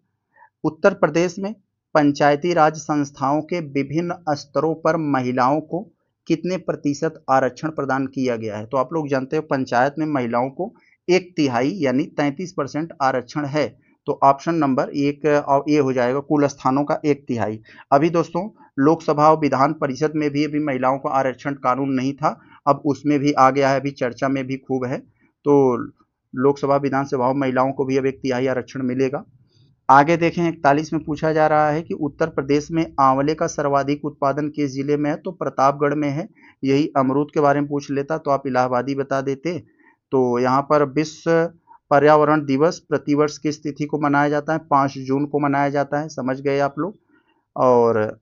उत्तर प्रदेश में पंचायती राज संस्थाओं के विभिन्न स्तरों पर महिलाओं को कितने प्रतिशत आरक्षण प्रदान किया गया है? तो आप लोग जानते हो पंचायत में महिलाओं को 1/3 यानी 33% आरक्षण है, तो ऑप्शन नंबर एक ये हो जाएगा, कुल स्थानों का 1/3। अभी दोस्तों लोकसभा और विधान परिषद में भी अभी महिलाओं को आरक्षण कानून नहीं था, अब उसमें भी आ गया है, अभी चर्चा में भी खूब है, तो लोकसभा विधानसभा महिलाओं को भी अब 1/3 आरक्षण मिलेगा। आगे देखें 41 में पूछा जा रहा है कि उत्तर प्रदेश में आंवले का सर्वाधिक उत्पादन किस जिले में है? तो प्रतापगढ़ में है। यही अमरूद के बारे में पूछ लेता तो आप इलाहाबादी बता देते। तो यहाँ पर विश्व पर्यावरण दिवस प्रतिवर्ष किस तिथि को मनाया जाता है? 5 जून को मनाया जाता है, समझ गए आप लोग। और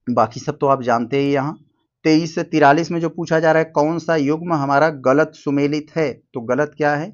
बाकी सब तो आप जानते ही। यहाँ 23 से 43 में जो पूछा जा रहा है कौन सा युग्म हमारा गलत सुमेलित है? तो गलत क्या है?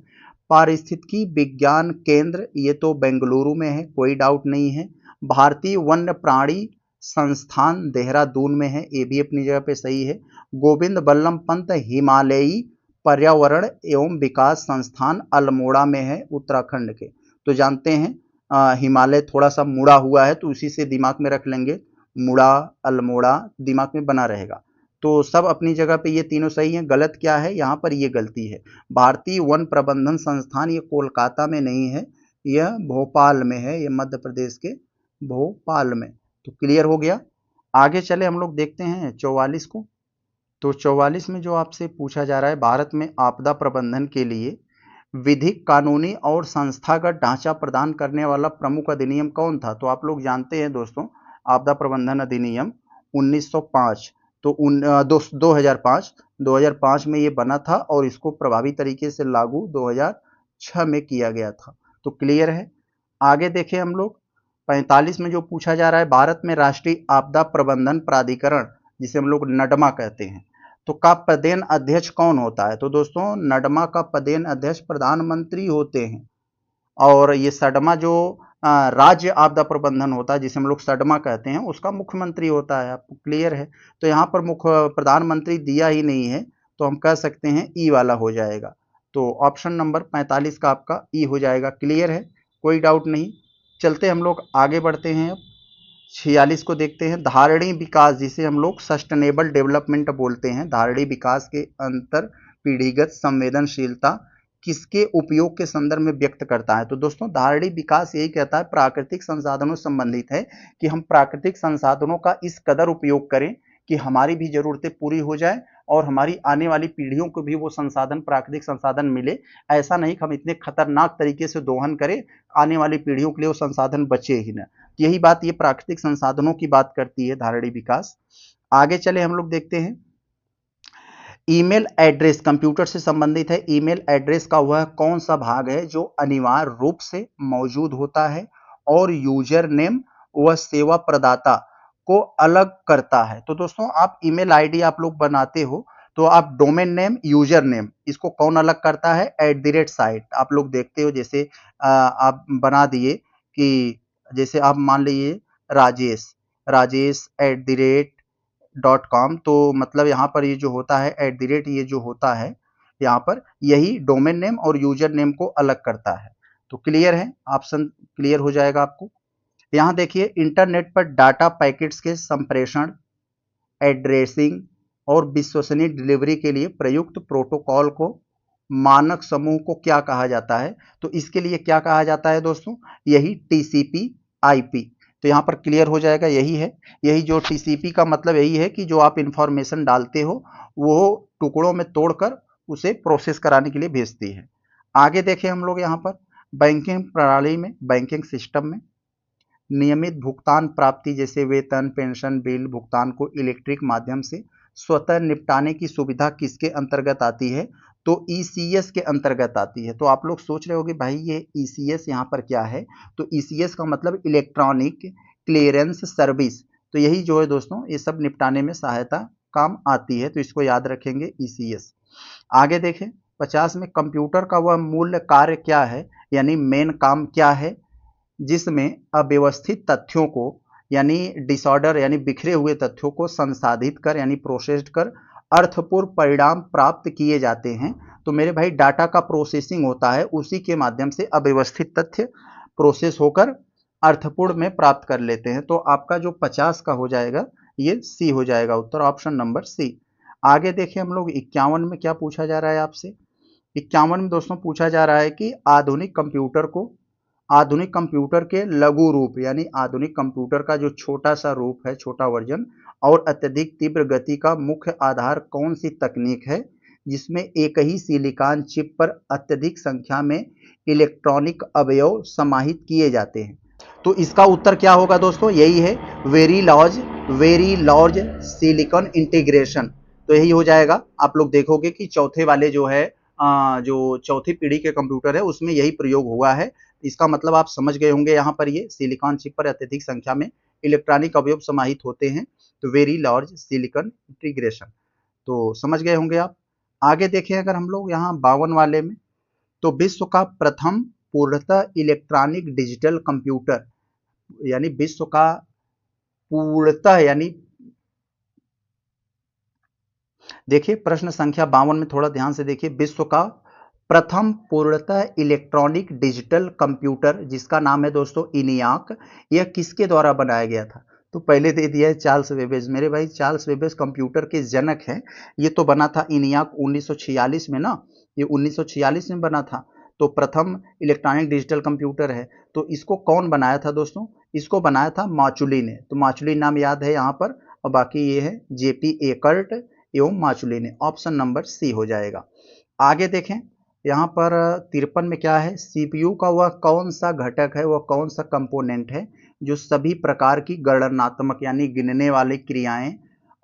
पारिस्थितिकी विज्ञान केंद्र, ये तो बेंगलुरु में है, कोई डाउट नहीं है। भारतीय वन्य प्राणी संस्थान देहरादून में है, ये भी अपनी जगह पे सही है। गोविंद बल्लभ पंत हिमालयी पर्यावरण एवं विकास संस्थान अल्मोड़ा में है, उत्तराखंड के। तो जानते हैं हिमालय थोड़ा सा मुड़ा हुआ है, तो उसी से दिमाग में रख लेंगे, मुड़ा अल्मोड़ा दिमाग में बना रहेगा। तो सब अपनी जगह पे ये तीनों सही हैं। गलत क्या है? यहाँ पर ये गलती है, भारतीय वन प्रबंधन संस्थान ये कोलकाता में नहीं है, यह भोपाल में है, ये मध्य प्रदेश के भोपाल में। तो क्लियर हो गया। आगे चले हम लोग देखते हैं 44 को। तो 44 में जो आपसे पूछा जा रहा है भारत में आपदा प्रबंधन के लिए विधिक, कानूनी और संस्थागत ढांचा प्रदान करने वाला प्रमुख अधिनियम कौन था? तो आप लोग जानते हैं दोस्तों आपदा प्रबंधन अधिनियम 1905, तो 2005 में ये बना था और इसको प्रभावी तरीके से लागू 2006 में किया गया था। तो क्लियर है। आगे देखें हम लोग 45 में जो पूछा जा रहा है भारत में राष्ट्रीय आपदा प्रबंधन प्राधिकरण, जिसे हम लोग नडमा कहते हैं, तो का पदेन अध्यक्ष कौन होता है? तो दोस्तों नडमा का पदेन अध्यक्ष प्रधानमंत्री होते हैं, और ये सडमा जो राज्य आपदा प्रबंधन होता है जिसे हम लोग सडमा कहते हैं, उसका मुख्यमंत्री होता है। आपको क्लियर है? तो यहाँ पर मुख्य प्रधानमंत्री दिया ही नहीं है, तो हम कह सकते हैं ई वाला हो जाएगा। तो ऑप्शन नंबर 45 का आपका ई हो जाएगा। क्लियर है, कोई डाउट नहीं। चलते हम लोग आगे बढ़ते हैं। अब 46 को देखते हैं। धारणी विकास, जिसे हम लोग सस्टेनेबल डेवलपमेंट बोलते हैं, धारणी विकास के अंतर पीढ़ीगत संवेदनशीलता किसके उपयोग के संदर्भ में व्यक्त करता है? तो दोस्तों धारणी विकास यही कहता है प्राकृतिक संसाधनों से संबंधित है कि हम प्राकृतिक संसाधनों का इस कदर उपयोग करें कि हमारी भी जरूरतें पूरी हो जाए और हमारी आने वाली पीढ़ियों को भी वो संसाधन, प्राकृतिक संसाधन मिले। ऐसा नहीं कि हम इतने खतरनाक तरीके से दोहन करें, आने वाली पीढ़ियों के लिए वो संसाधन बचे ही ना। यही बात ये प्राकृतिक संसाधनों की बात करती है धारणी विकास। आगे चले हम लोग देखते हैं ईमेल एड्रेस, कंप्यूटर से संबंधित है। ईमेल एड्रेस का वह कौन सा भाग है जो अनिवार्य रूप से मौजूद होता है और यूजर नेम व सेवा प्रदाता को अलग करता है? तो दोस्तों आप ईमेल आईडी आप लोग बनाते हो, तो आप डोमेन नेम, यूजर नेम, इसको कौन अलग करता है? @साइट। आप लोग देखते हो जैसे आप बना दिए कि जैसे आप मान लीजिए राजेश @.com, तो मतलब यहाँ पर ये जो होता है ये जो होता है यहाँ पर, यही डोमेन नेम और यूजर नेम को अलग करता है। तो क्लियर है, ऑप्शन क्लियर हो जाएगा आपको। यहाँ देखिए इंटरनेट पर डाटा पैकेट्स के संप्रेषण, एड्रेसिंग और विश्वसनीय डिलीवरी के लिए प्रयुक्त प्रोटोकॉल को मानक समूह को क्या कहा जाता है? तो इसके लिए क्या कहा जाता है दोस्तों? यही TCP/IP। तो यहाँ पर क्लियर हो जाएगा, यही है। यही जो TCP का मतलब यही है कि जो आप इंफॉर्मेशन डालते हो वो टुकड़ों में तोड़कर उसे प्रोसेस कराने के लिए भेजती है। आगे देखें हम लोग यहाँ पर बैंकिंग प्रणाली में, बैंकिंग सिस्टम में नियमित भुगतान प्राप्ति जैसे वेतन, पेंशन, बिल भुगतान को इलेक्ट्रिक माध्यम से स्वतः निपटाने की सुविधा किसके अंतर्गत आती है? तो ईसीएस के अंतर्गत आती है। तो आप लोग सोच रहे होंगे भाई ये ईसीएस यहाँ पर क्या है? तो ईसीएस का मतलब इलेक्ट्रॉनिक क्लियरेंस सर्विस। तो यही जो है दोस्तों ये सब निपटाने में सहायता काम आती है, तो इसको याद रखेंगे ईसीएस। आगे देखें 50 में कंप्यूटर का वह मूल कार्य क्या है, यानी मेन काम क्या है जिसमें अव्यवस्थित तथ्यों को यानी डिसऑर्डर यानी बिखरे हुए तथ्यों को संसाधित कर यानी प्रोसेस्ड कर अर्थपूर्ण परिणाम प्राप्त किए जाते हैं। तो मेरे भाई डाटा का प्रोसेसिंग होता है, उसी के माध्यम से अव्यवस्थित तथ्य प्रोसेस होकर अर्थपूर्ण में प्राप्त कर लेते हैं। तो आपका जो 50 का हो जाएगा ये सी हो जाएगा उत्तर, ऑप्शन नंबर सी। आगे देखिए हम लोग 51 में क्या पूछा जा रहा है आपसे। 51 में दोस्तों पूछा जा रहा है कि आधुनिक कंप्यूटर के लघु रूप यानी आधुनिक कंप्यूटर का जो छोटा सा रूप है, छोटा वर्जन और अत्यधिक तीव्र गति का मुख्य आधार कौन सी तकनीक है जिसमें एक ही सिलिकॉन चिप पर अत्यधिक संख्या में इलेक्ट्रॉनिक अवयव समाहित किए जाते हैं? तो इसका उत्तर क्या होगा दोस्तों? यही है वेरी लार्ज सिलिकॉन इंटीग्रेशन। तो यही हो जाएगा। आप लोग देखोगे कि चौथे वाले जो है जो चौथी पीढ़ी के कंप्यूटर है उसमें यही प्रयोग हुआ है। इसका मतलब आप समझ गए होंगे यहाँ पर ये सिलिकॉन चिप पर अत्यधिक संख्या में इलेक्ट्रॉनिक अवयव समाहित होते हैं, तो वेरी लार्ज सिलिकॉन इंटीग्रेशन। तो समझ गए होंगे आप। आगे देखें अगर हम लोग यहाँ 52 वाले में, तो विश्व का प्रथम पूर्णतः इलेक्ट्रॉनिक डिजिटल कंप्यूटर यानी विश्व का पूर्णतः यानी देखिए प्रश्न संख्या 52 में थोड़ा ध्यान से देखिए, विश्व का प्रथम पूर्णतः इलेक्ट्रॉनिक डिजिटल कंप्यूटर जिसका नाम है दोस्तों इनियाक, यह किसके द्वारा बनाया गया था? तो पहले दे दिया है चार्ल्स वेबेज। मेरे भाई चार्ल्स वेबेज कंप्यूटर के जनक हैं। ये तो बना था इनियाक 1946 में ना, ये 1946 में बना था। तो प्रथम इलेक्ट्रॉनिक डिजिटल कंप्यूटर है। तो इसको कौन बनाया था दोस्तों? इसको बनाया था माचुली ने। तो माचुली नाम याद है यहाँ पर, और बाकी ये है जेपी एकर्ट एवं माचुली ने। ऑप्शन नंबर सी हो जाएगा। आगे देखें यहाँ पर 53 में क्या है, सीपीयू का वह कौन सा घटक है, वह कौन सा कंपोनेंट है जो सभी प्रकार की गणनात्मक यानी गिनने वाली क्रियाएं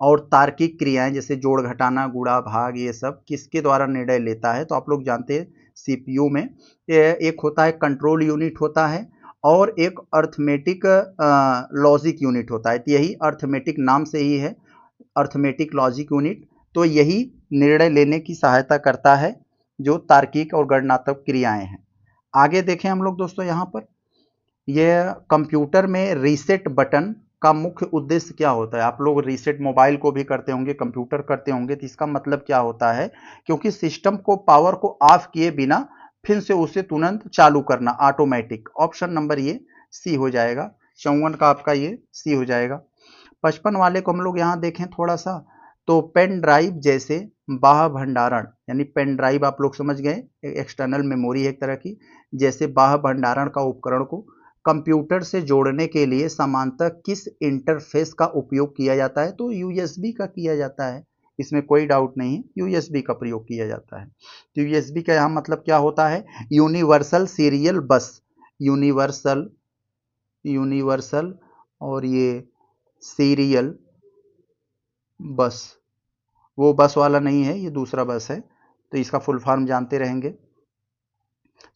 और तार्किक क्रियाएं जैसे जोड़ घटाना गुणा भाग ये सब किसके द्वारा निर्णय लेता है? तो आप लोग जानते हैं सीपीयू में एक होता है कंट्रोल यूनिट होता है और एक अर्थमेटिक लॉजिक यूनिट होता है। तो यही अर्थमेटिक नाम से ही है, अर्थमेटिक लॉजिक यूनिट। तो यही निर्णय लेने की सहायता करता है जो तार्किक और गणनात्मक क्रियाएं हैं। आगे देखें हम लोग दोस्तों यहाँ पर, यह कंप्यूटर में रीसेट बटन का मुख्य उद्देश्य क्या होता है? आप लोग रीसेट मोबाइल को भी करते होंगे, कंप्यूटर करते होंगे, तो इसका मतलब क्या होता है? क्योंकि सिस्टम को पावर को ऑफ किए बिना फिर से उसे तुरंत चालू करना, ऑटोमेटिक। ऑप्शन नंबर ये सी हो जाएगा। 54 का आपका ये सी हो जाएगा। 55 वाले को हम लोग यहाँ देखें थोड़ा सा, तो पेन ड्राइव जैसे बाह्य भंडारण यानी पेन ड्राइव आप लोग समझ गए, एक्सटर्नल मेमोरी है एक तरह की, जैसे बाह्य भंडारण का उपकरण को कंप्यूटर से जोड़ने के लिए सामान्यतः किस इंटरफेस का उपयोग किया जाता है? तो यूएसबी का किया जाता है, इसमें कोई डाउट नहीं है, यूएसबी का प्रयोग किया जाता है। तो यूएसबी का यहाँ मतलब क्या होता है? यूनिवर्सल सीरियल बस, यूनिवर्सल यूनिवर्सल और ये सीरियल बस, वो बस वाला नहीं है, ये दूसरा बस है। तो इसका फुल फॉर्म जानते रहेंगे।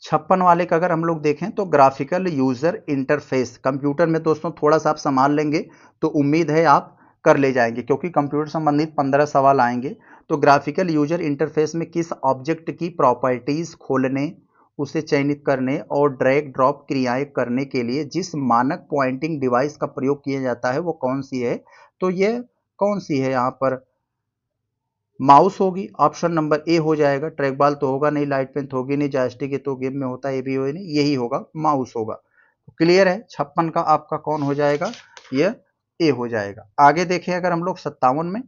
56 वाले का अगर हम लोग देखें तो ग्राफिकल यूजर इंटरफेस, कंप्यूटर में दोस्तों थोड़ा सा आप संभाल लेंगे तो उम्मीद है आप कर ले जाएंगे, क्योंकि कंप्यूटर संबंधित 15 सवाल आएंगे। तो ग्राफिकल यूजर इंटरफेस में किस ऑब्जेक्ट की प्रॉपर्टीज खोलने, उसे चयनित करने और ड्रैग ड्रॉप क्रियाएं करने के लिए जिस मानक पॉइंटिंग डिवाइस का प्रयोग किया जाता है वो कौन सी है? तो ये कौन सी है यहाँ पर? माउस होगी, ऑप्शन नंबर ए हो जाएगा। ट्रैक बॉल तो होगा नहीं, लाइट पेन तो होगी नहीं, जॉयस्टिक ये तो गेम में होता है, ये भी हो नहीं, यही होगा, माउस होगा। तो क्लियर है, 56 का आपका कौन हो जाएगा? ये ए हो जाएगा। आगे देखें अगर हम लोग 57 में,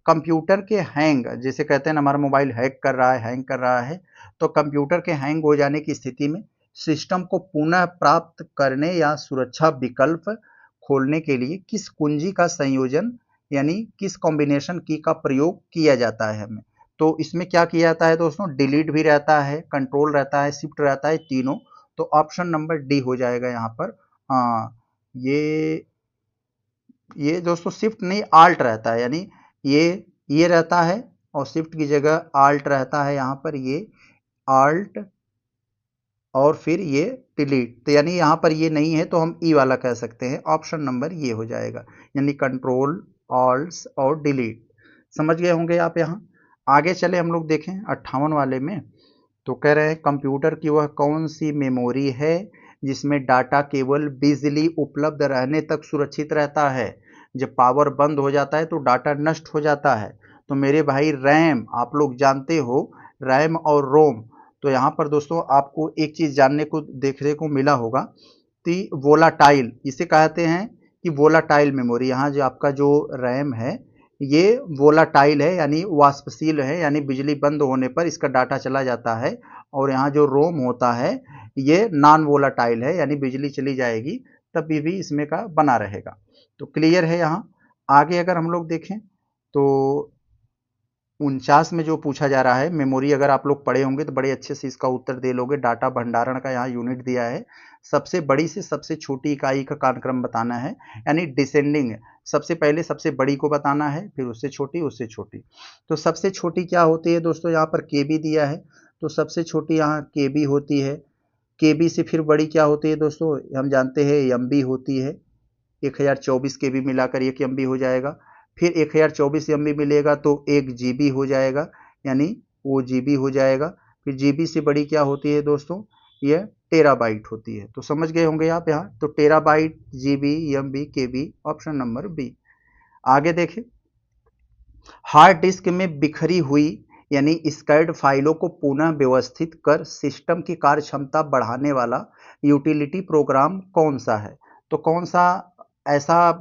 कंप्यूटर के हैंग, जैसे कहते हैं ना हमारा मोबाइल हैक कर रहा है, हैंग कर रहा है, तो कंप्यूटर के हैंग हो जाने की स्थिति में सिस्टम को पुनः प्राप्त करने या सुरक्षा विकल्प खोलने के लिए किस कुंजी का संयोजन यानी किस कॉम्बिनेशन की का प्रयोग किया जाता है हमें? तो इसमें क्या किया जाता है दोस्तों? डिलीट भी रहता है, कंट्रोल रहता है, शिफ्ट रहता है, तीनों तो ऑप्शन नंबर डी हो जाएगा यहाँ पर। ये दोस्तों शिफ्ट नहीं आल्ट रहता है, यानी ये रहता है और शिफ्ट की जगह आल्ट रहता है यहाँ पर, ये आल्ट और फिर ये डिलीट, तो यानी यहाँ पर ये नहीं है तो हम ई वाला कह सकते हैं। ऑप्शन नंबर ये हो जाएगा, यानी कंट्रोल ऑल्ट और डिलीट। समझ गए होंगे आप। यहाँ आगे चले हम लोग देखें 58 वाले में, तो कह रहे हैं कंप्यूटर की वह कौन सी मेमोरी है जिसमें डाटा केवल बिजली उपलब्ध रहने तक सुरक्षित रहता है, जब पावर बंद हो जाता है तो डाटा नष्ट हो जाता है। तो मेरे भाई रैम, आप लोग जानते हो रैम और रोम। तो यहाँ पर दोस्तों आपको एक चीज जानने को देखने को मिला होगा कि वोलाटाइल, इसे कहते हैं कि वोलाटाइल मेमोरी। यहाँ जो आपका जो रैम है ये वोलाटाइल है, यानी वाष्पशील है, यानी बिजली बंद होने पर इसका डाटा चला जाता है। और यहाँ जो रोम होता है ये नॉन वोलाटाइल है, यानी बिजली चली जाएगी तभी भी इसमें का बना रहेगा। तो क्लियर है। यहाँ आगे अगर हम लोग देखें तो 49 में जो पूछा जा रहा है, मेमोरी अगर आप लोग पढ़े होंगे तो बड़े अच्छे से इसका उत्तर दे लोगे। डाटा भंडारण का यहाँ यूनिट दिया है, सबसे बड़ी से सबसे छोटी इकाई का कालक्रम बताना है, यानी डिसेंडिंग। सबसे पहले सबसे बड़ी को बताना है, फिर उससे छोटी, उससे छोटी। तो सबसे छोटी क्या होती है दोस्तों, यहाँ पर केबी दिया है, तो सबसे छोटी यहाँ केबी होती है। केबी से फिर बड़ी क्या होती है दोस्तों, हम जानते हैं एमबी होती है। 1024 केबी मिलाकर 1 एमबी हो जाएगा। फिर 1024 एमबी मिलेगा तो 1 जीबी हो जाएगा, यानी वो जीबी हो जाएगा। फिर जीबी से बड़ी क्या होती है दोस्तों, यह टेराबाइट होती है। तो समझ गए होंगे आप यहाँ। तो टेराबाइट, जीबी, एमबी, केबी, ऑप्शन नंबर बी। आगे देखें, हार्ड डिस्क में बिखरी हुई यानी स्कैड फाइलों को पुनः व्यवस्थित कर सिस्टम की कार्यक्षमता बढ़ाने वाला यूटिलिटी प्रोग्राम कौन सा है। तो कौन सा ऐसा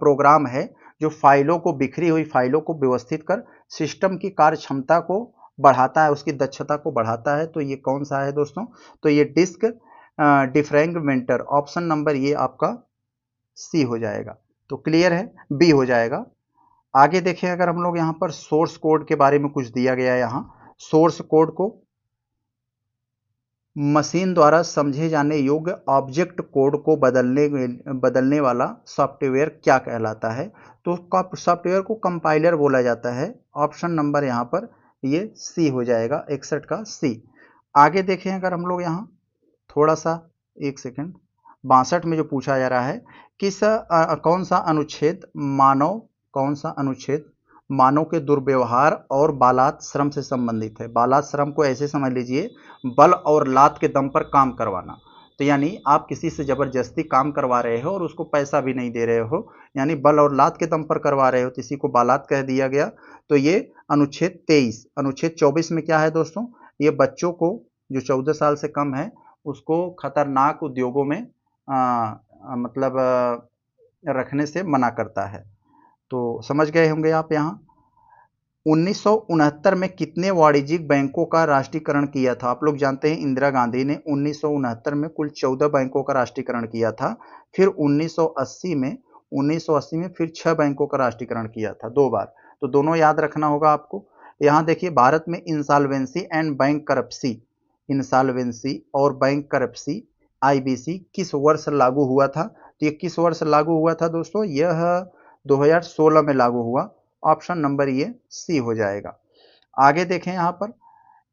प्रोग्राम है जो फाइलों को, बिखरी हुई फाइलों को व्यवस्थित कर सिस्टम की कार्यक्षमता को बढ़ाता है, उसकी दक्षता को बढ़ाता है। तो ये कौन सा है दोस्तों, तो ये डिस्क डिफ्रैगमेंटर, ऑप्शन नंबर ये आपका सी हो जाएगा। तो क्लियर है, बी हो जाएगा। आगे देखें अगर हम लोग यहाँ पर सोर्स कोड के बारे में कुछ दिया गया है। यहाँ सोर्स कोड को मशीन द्वारा समझे जाने योग्य ऑब्जेक्ट कोड को बदलने वाला सॉफ्टवेयर क्या कहलाता है। तो सॉफ्टवेयर को कंपाइलर बोला जाता है। ऑप्शन नंबर यहाँ पर ये सी हो जाएगा, 61 का सी। आगे देखें अगर हम लोग यहाँ थोड़ा सा, एक सेकेंड, 62 में जो पूछा जा रहा है, कौन सा अनुच्छेद मानव के दुर्व्यवहार और बालात श्रम से संबंधित है। बालात श्रम को ऐसे समझ लीजिए, बल और लात के दम पर काम करवाना। तो यानी आप किसी से जबरदस्ती काम करवा रहे हो और उसको पैसा भी नहीं दे रहे हो, यानी बल और लात के दम पर करवा रहे हो, तो इसी को बालात कह दिया गया। तो ये अनुच्छेद 23। अनुच्छेद 24 में क्या है दोस्तों, ये बच्चों को जो 14 साल से कम है उसको खतरनाक उद्योगों में रखने से मना करता है। तो समझ गए होंगे आप। यहाँ 1969 में कितने वाणिज्यिक बैंकों का राष्ट्रीयकरण किया था। आप लोग जानते हैं इंदिरा गांधी ने 1969 में कुल 14 बैंकों का राष्ट्रीयकरण किया था। फिर 1980 में फिर 6 बैंकों का राष्ट्रीयकरण किया था, 2 बार। तो दोनों याद रखना होगा आपको। यहाँ देखिए, भारत में इंसॉल्वेंसी एंड बैंक करप्सी, इंसॉल्वेंसी और बैंक करप्सी आईबीसी किस वर्ष लागू हुआ था। तो ये किस वर्ष लागू हुआ था दोस्तों, यह 2016 में लागू हुआ। ऑप्शन नंबर ये सी हो जाएगा। आगे देखें यहाँ पर,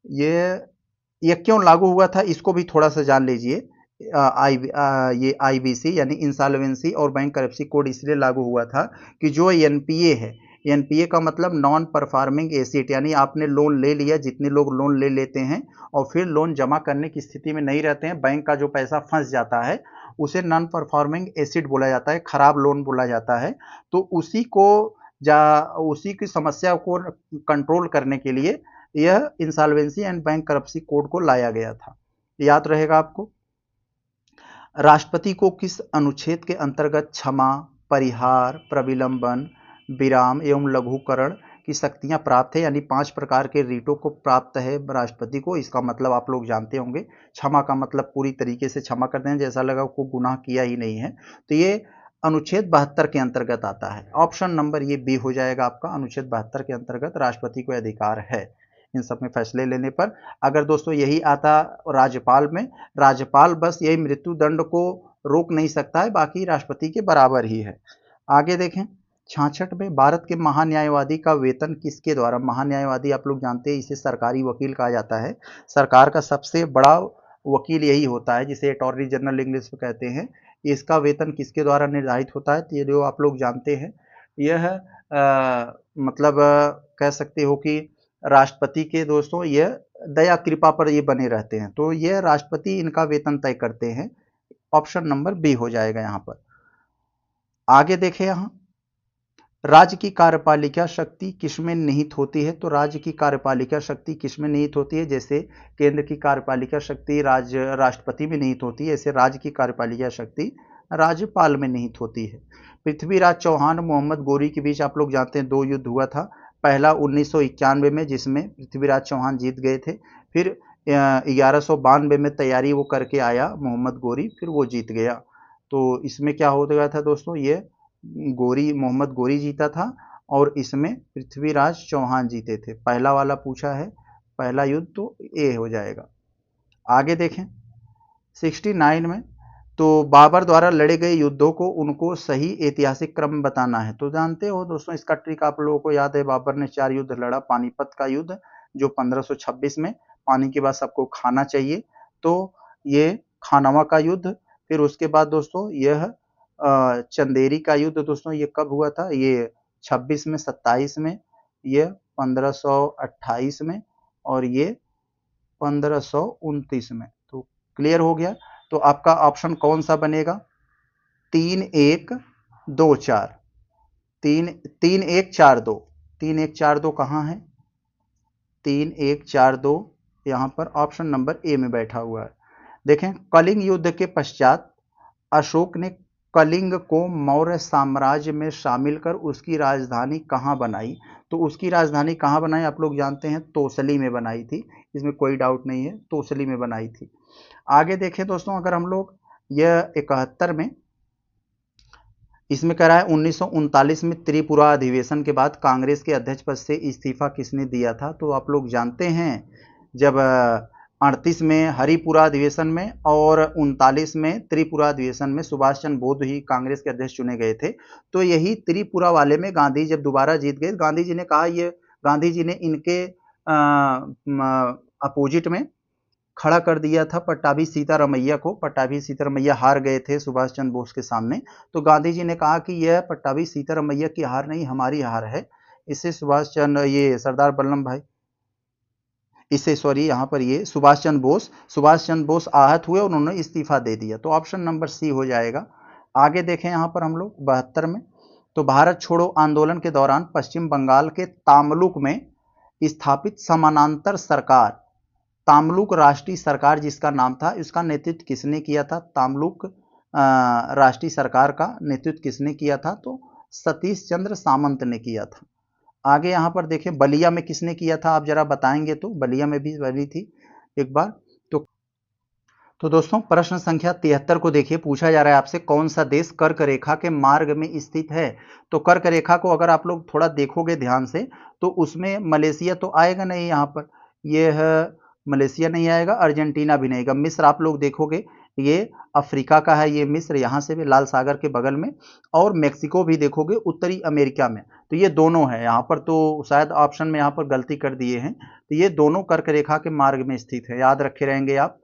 ये क्यों लागू हुआ था इसको भी थोड़ा सा जान लीजिए। ये आईबीसी यानी इंसॉल्वेंसी और बैंक करप्सी कोड इसलिए लागू हुआ था कि जो एनपीए है, एनपीए का मतलब नॉन परफॉर्मिंग एसेट, यानी आपने लोन ले लिया, जितने लोग लोन ले लेते हैं और फिर लोन जमा करने की स्थिति में नहीं रहते हैं, बैंक का जो पैसा फंस जाता है उसे नॉन परफॉर्मिंग एसेट बोला जाता है, खराब लोन बोला जाता है। तो उसी की समस्या को कंट्रोल करने के लिए यह इंसॉल्वेंसी एंड बैंक करप्सी कोड को लाया गया था। याद रहेगा आपको। राष्ट्रपति को किस अनुच्छेद के अंतर्गत क्षमा, परिहार, प्रविलंबन, विराम एवं लघुकरण की शक्तियां प्राप्त है, यानी 5 प्रकार के रीटों को प्राप्त है राष्ट्रपति को। इसका मतलब आप लोग जानते होंगे, क्षमा का मतलब पूरी तरीके से क्षमा कर दें, जैसा लगा को गुनाह किया ही नहीं है। तो ये अनुच्छेद 72 के अंतर्गत आता है। ऑप्शन नंबर ये बी हो जाएगा आपका, अनुच्छेद 72 के अंतर्गत राष्ट्रपति को अधिकार है। इन सब में फैसले लेने पर। अगर दोस्तों यही आता राज्यपाल में, राज्यपाल बस यही मृत्युदंड को रोक नहीं सकता है, बाकी राष्ट्रपति के बराबर ही है। आगे देखें 66 में भारत के महान्यायवादी का वेतन किसके द्वारा, महान्यायवादी आप लोग जानते हैं इसे सरकारी वकील कहा जाता है, सरकार का सबसे बड़ा वकील यही होता है जिसे अटॉर्नी जनरल इंग्लिश में कहते हैं। इसका वेतन किसके द्वारा निर्धारित होता है, तो ये जो आप लोग जानते हैं यह मतलब कह सकते हो कि राष्ट्रपति के दोस्तों यह दया कृपा पर ये बने रहते हैं, तो यह राष्ट्रपति इनका वेतन तय करते हैं। ऑप्शन नंबर बी हो जाएगा यहाँ पर। आगे देखें यहाँ राज्य की कार्यपालिका शक्ति किसमें निहित होती है, तो राज्य की कार्यपालिका शक्ति किसमें निहित होती है, जैसे केंद्र की कार्यपालिका शक्ति राज्य राष्ट्रपति में निहित होती है, ऐसे राज्य की कार्यपालिका शक्ति राज्यपाल में निहित होती है। पृथ्वीराज चौहान मोहम्मद गोरी के बीच आप लोग जानते हैं 2 युद्ध हुआ था, पहला 1991 में जिसमें पृथ्वीराज चौहान जीत गए थे, फिर 1192 में तैयारी वो करके आया मोहम्मद गोरी, फिर वो जीत गया। तो इसमें क्या हो गया था दोस्तों, ये मोहम्मद गोरी जीता था और इसमें पृथ्वीराज चौहान जीते थे। पहला वाला पूछा है, पहला युद्ध तो ए हो जाएगा। आगे देखें 69 में तो बाबर द्वारा लड़े गए युद्धों को उनको सही ऐतिहासिक क्रम बताना है। तो जानते हो दोस्तों इसका ट्रिक आप लोगों को याद है, बाबर ने 4 युद्ध लड़ा, पानीपत का युद्ध जो 1526 में, पानी के बाद सबको खाना चाहिए, तो ये खानवा का युद्ध, फिर उसके बाद दोस्तों यह चंदेरी का युद्ध दोस्तों ये कब हुआ था, ये 26 में, 27 में, ये 1528 में और ये 1529 में। तो क्लियर हो गया। तो आपका ऑप्शन कौन सा बनेगा, 3 1 2 4, 3 1 4 2, 3 1 4 2 कहाँ है, 3 1 4 2 यहाँ पर ऑप्शन नंबर ए में बैठा हुआ है। देखें कलिंग युद्ध के पश्चात अशोक ने कलिंग को मौर्य साम्राज्य में शामिल कर उसकी राजधानी कहाँ बनाई, तो उसकी राजधानी कहाँ बनाई आप लोग जानते हैं, तोसली में बनाई थी, इसमें कोई डाउट नहीं है, तोसली में बनाई थी। आगे देखें दोस्तों अगर हम लोग यह 71 में, इसमें कह रहा है 1939 में त्रिपुरा अधिवेशन के बाद कांग्रेस के अध्यक्ष पद से इस्तीफा किसने दिया था, तो आप लोग जानते हैं जब 38 में हरिपुरा अधिवेशन में और 39 में त्रिपुरा अधिवेशन में सुभाष चंद्र बोस ही कांग्रेस के अध्यक्ष चुने गए थे। तो यही त्रिपुरा वाले में गांधी जब दोबारा जीत गए, गांधी जी ने कहा, ये गांधी जी ने इनके अपोजिट में खड़ा कर दिया था पट्टाभी सीतारमैया को, पट्टाभी सीतारमैया हार गए थे सुभाष चंद्र बोस के सामने, तो गांधी जी ने कहा कि यह पट्टाभी सीतारमैया की हार नहीं हमारी हार है, इससे सरदार वल्लभ भाई, इससे सॉरी यहाँ पर ये सुभाष चंद्र बोस आहत हुए और उन्होंने इस्तीफा दे दिया, तो ऑप्शन नंबर सी हो जाएगा। आगे देखें यहाँ पर हम लोग 72 में, तो भारत छोड़ो आंदोलन के दौरान पश्चिम बंगाल के तामलुक में स्थापित समानांतर सरकार, तामलुक राष्ट्रीय सरकार जिसका नाम था, इसका नेतृत्व किसने किया था, तामलुक राष्ट्रीय सरकार का नेतृत्व किसने किया था, तो सतीश चंद्र सामंत ने किया था। आगे यहाँ पर देखें बलिया में किसने किया था, आप जरा बताएंगे, तो बलिया में भी बनी थी एक बार। तो दोस्तों प्रश्न संख्या 73 को देखिए, पूछा जा रहा है आपसे कौन सा देश कर्क रेखा के मार्ग में स्थित है, तो कर्क रेखा को अगर आप लोग थोड़ा देखोगे ध्यान से तो उसमें मलेशिया तो आएगा नहीं, यहाँ पर यह मलेशिया नहीं आएगा, अर्जेंटीना भी नहीं आएगा, मिस्र आप लोग देखोगे ये अफ्रीका का है, ये मिस्र यहाँ से भी लाल सागर के बगल में, और मेक्सिको भी देखोगे उत्तरी अमेरिका में, तो ये दोनों है यहाँ पर, तो शायद ऑप्शन में यहाँ पर गलती कर दिए हैं, तो ये दोनों कर्क रेखा के मार्ग में स्थित है, याद रखे रहेंगे आप,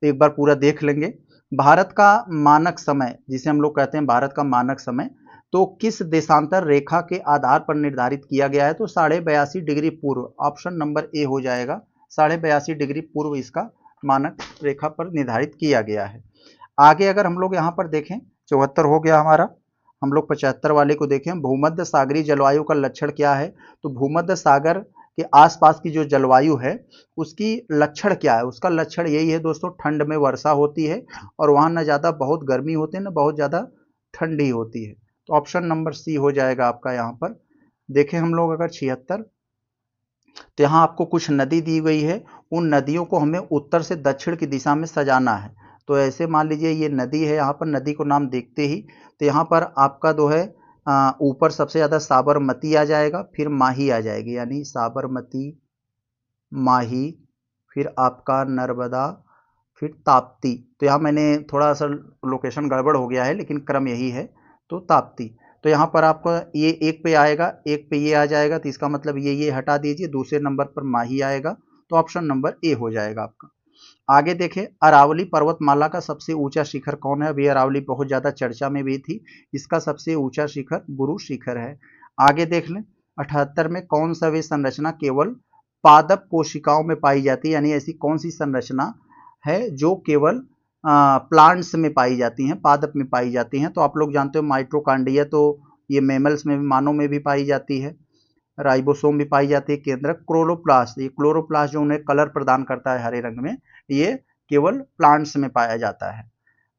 एक बार पूरा देख लेंगे। भारत का मानक समय जिसे हम लोग कहते हैं भारत का मानक समय, तो किस देशांतर रेखा के आधार पर निर्धारित किया गया है, तो 82.5 डिग्री पूर्व, ऑप्शन नंबर ए हो जाएगा, 82.5 डिग्री पूर्व इसका मानक रेखा पर निर्धारित किया गया है। आगे अगर हम लोग यहाँ पर देखें 74 हो गया हमारा, हम लोग 75 वाले को देखें, भूमध्य सागरीय जलवायु का लक्षण क्या है, तो भूमध्य सागर के आसपास की जो जलवायु है उसकी लक्षण क्या है, उसका लक्षण यही है दोस्तों, ठंड में वर्षा होती है और वहां न ज्यादा बहुत गर्मी होती है न बहुत ज्यादा ठंडी होती है, तो ऑप्शन नंबर सी हो जाएगा आपका। यहाँ पर देखें हम लोग अगर 76, तो यहाँ आपको कुछ नदी दी गई है, उन नदियों को हमें उत्तर से दक्षिण की दिशा में सजाना है, तो ऐसे मान लीजिए ये नदी है, यहाँ पर नदी को नाम देखते ही तो यहाँ पर आपका जो है ऊपर सबसे ज्यादा साबरमती आ जाएगा, फिर माही आ जाएगी, यानी साबरमती माही, फिर आपका नर्मदा, फिर ताप्ती। तो यहाँ मैंने थोड़ा सा लोकेशन गड़बड़ हो गया है, लेकिन क्रम यही है। तो ताप्ती, तो यहाँ पर आपका ये एक पे आएगा, एक पे ये आ जाएगा, तो इसका मतलब ये हटा दीजिए, दूसरे नंबर पर माही आएगा, तो ऑप्शन नंबर ए हो जाएगा आपका। आगे देखें, अरावली पर्वतमाला का सबसे ऊंचा शिखर कौन है? अभी अरावली बहुत ज्यादा चर्चा में भी थी। इसका सबसे ऊंचा शिखर गुरु शिखर है। आगे देख लें, 78 में कौन सा वे संरचना केवल पादप कोशिकाओं में पाई जाती है, यानी ऐसी कौन सी संरचना है जो केवल प्लांट्स में पाई जाती हैं, पादप में पाई जाती हैं? तो आप लोग जानते हो माइट्रोकांड्रिया, तो ये मेमल्स में भी, मानव में भी पाई जाती है। राइबोसोम भी पाई जाती है। केंद्रक क्लोरोप्लास्ट, ये क्लोरोप्लास्ट जो उन्हें कलर प्रदान करता है हरे रंग में, ये केवल प्लांट्स में पाया जाता है।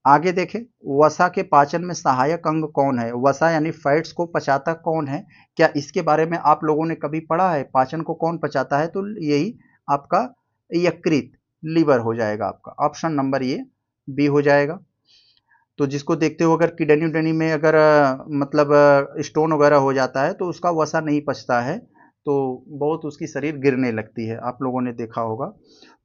आगे देखें, वसा के पाचन में सहायक अंग कौन है? वसा यानी फैट्स को पचाता कौन है? क्या इसके बारे में आप लोगों ने कभी पढ़ा है? पाचन को कौन पचाता है? तो यही आपका यकृत, लीवर हो जाएगा आपका। ऑप्शन नंबर ये बी हो जाएगा। तो जिसको देखते हो अगर किडनी उडनी में अगर मतलब स्टोन वगैरह हो जाता है, तो उसका वसा नहीं पचता है, तो बहुत उसकी शरीर गिरने लगती है, आप लोगों ने देखा होगा।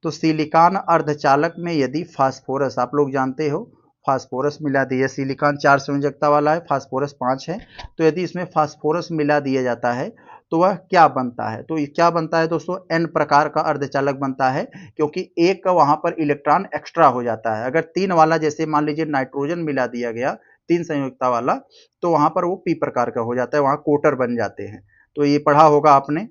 तो सिलिकॉन अर्धचालक में यदि फास्फोरस, आप लोग जानते हो फास्फोरस मिला दिया, सिलिकॉन 4 संयोजकता वाला है, फास्फोरस 5 है, तो यदि इसमें फास्फोरस मिला दिया जाता है तो वह क्या बनता है? तो ये क्या बनता है दोस्तों? एन प्रकार का अर्धचालक बनता है, क्योंकि एक का वहां पर इलेक्ट्रॉन एक्स्ट्रा हो जाता है। अगर 3 वाला, जैसे मान लीजिए नाइट्रोजन मिला दिया गया 3 संयुक्ता वाला, तो वहां पर वो पी प्रकार का हो जाता है, वहां कोटर बन जाते हैं। तो ये पढ़ा होगा आपने,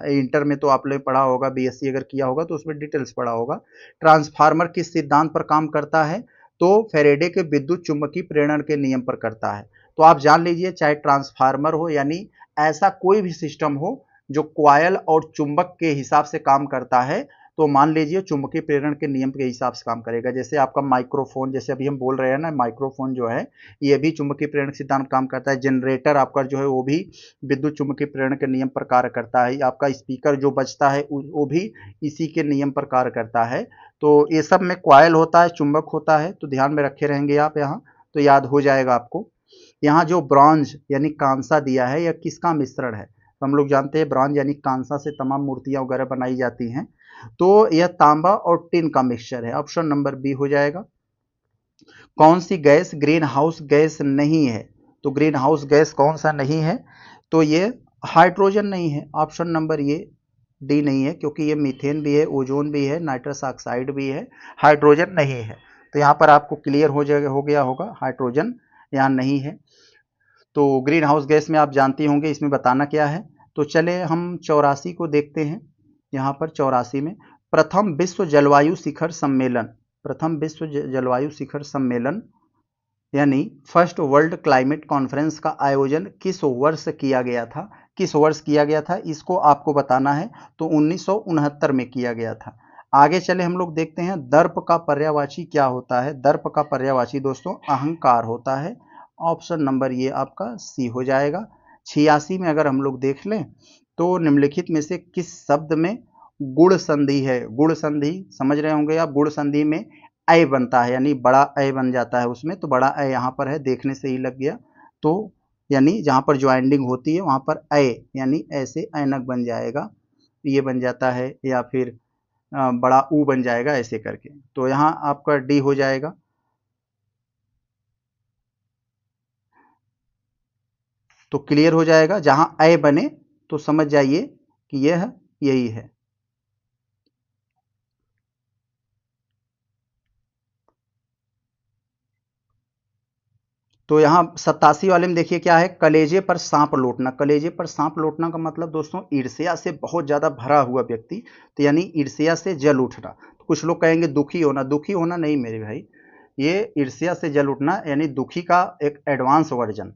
इंटर में तो आपने पढ़ा होगा, बीएससी अगर किया होगा तो उसमें डिटेल्स पढ़ा होगा। ट्रांसफार्मर किस सिद्धांत पर काम करता है? तो फेरेडे के विद्युत चुंबकीय प्रेरण के नियम पर करता है। तो आप जान लीजिए, चाहे ट्रांसफार्मर हो, यानी ऐसा कोई भी सिस्टम हो जो क्वायल और चुंबक के हिसाब से काम करता है, तो मान लीजिए चुंबकीय प्रेरण के नियम के हिसाब से काम करेगा। जैसे आपका माइक्रोफोन, जैसे अभी हम बोल रहे हैं ना, माइक्रोफोन जो है ये भी चुंबकीय प्रेरण सिद्धांत काम करता है। जनरेटर आपका जो है वो भी विद्युत चुंबकीय प्रेरण के नियम पर कार्य करता है। आपका स्पीकर जो बजता है वो भी इसी के नियम पर कार्य करता है। तो ये सब में क्वायल होता है, चुंबक होता है, तो ध्यान में रखे रहेंगे आप यहाँ, तो याद हो जाएगा आपको। यहाँ जो ब्रॉन्ज यानी कांसा दिया है, यह किसका मिश्रण है? तो हम लोग जानते हैं ब्रॉन्ज यानी कांसा से तमाम मूर्तियां वगैरह बनाई जाती हैं, तो यह तांबा और टिन का मिक्सचर है। ऑप्शन नंबर बी हो जाएगा। कौन सी गैस ग्रीन हाउस गैस नहीं है? तो ग्रीन हाउस गैस कौन सा नहीं है? तो ये हाइड्रोजन नहीं है। ऑप्शन नंबर ये डी नहीं है, क्योंकि ये मीथेन भी है, ओजोन भी है, नाइट्रस ऑक्साइड भी है, हाइड्रोजन नहीं है। तो यहाँ पर आपको क्लियर हो गया होगा, हाइड्रोजन यहाँ नहीं है। तो ग्रीन हाउस गैस में आप जानती होंगे इसमें बताना क्या है। तो चले हम 84 को देखते हैं। यहाँ पर 84 में प्रथम विश्व जलवायु शिखर सम्मेलन, प्रथम विश्व जलवायु शिखर सम्मेलन यानी फर्स्ट वर्ल्ड क्लाइमेट कॉन्फ्रेंस का आयोजन किस वर्ष किया गया था? किस वर्ष किया गया था, इसको आपको बताना है। तो 1969 में किया गया था। आगे चले हम लोग देखते हैं, दर्प का पर्यायवाची क्या होता है? दर्प का पर्यायवाची दोस्तों अहंकार होता है। ऑप्शन नंबर ये आपका सी हो जाएगा। 86 में अगर हम लोग देख लें, तो निम्नलिखित में से किस शब्द में गुण संधि है? गुण संधि समझ रहे होंगे आप, गुण संधि में ऐ बनता है, यानी बड़ा ऐ बन जाता है उसमें, तो बड़ा ऐ यहाँ पर है, देखने से ही लग गया। तो यानी जहाँ पर ज्वाइंटिंग होती है वहाँ पर ऐ, यानी ऐसे ऐनक बन जाएगा, ये बन जाता है, या फिर बड़ा ऊ बन जाएगा ऐसे करके। तो यहाँ आपका डी हो जाएगा। तो क्लियर हो जाएगा, जहां ऐ बने तो समझ जाइए कि यह यही है। तो यहाँ 87 वाले में देखिए क्या है, कलेजे पर सांप लौटना। कलेजे पर सांप लौटना का मतलब दोस्तों ईर्ष्या से बहुत ज्यादा भरा हुआ व्यक्ति, तो यानी ईर्ष्या से जल उठना। तो कुछ लोग कहेंगे दुखी होना, दुखी होना नहीं मेरे भाई, ये ईर्ष्या से जल उठना यानी दुखी का एक एडवांस वर्जन।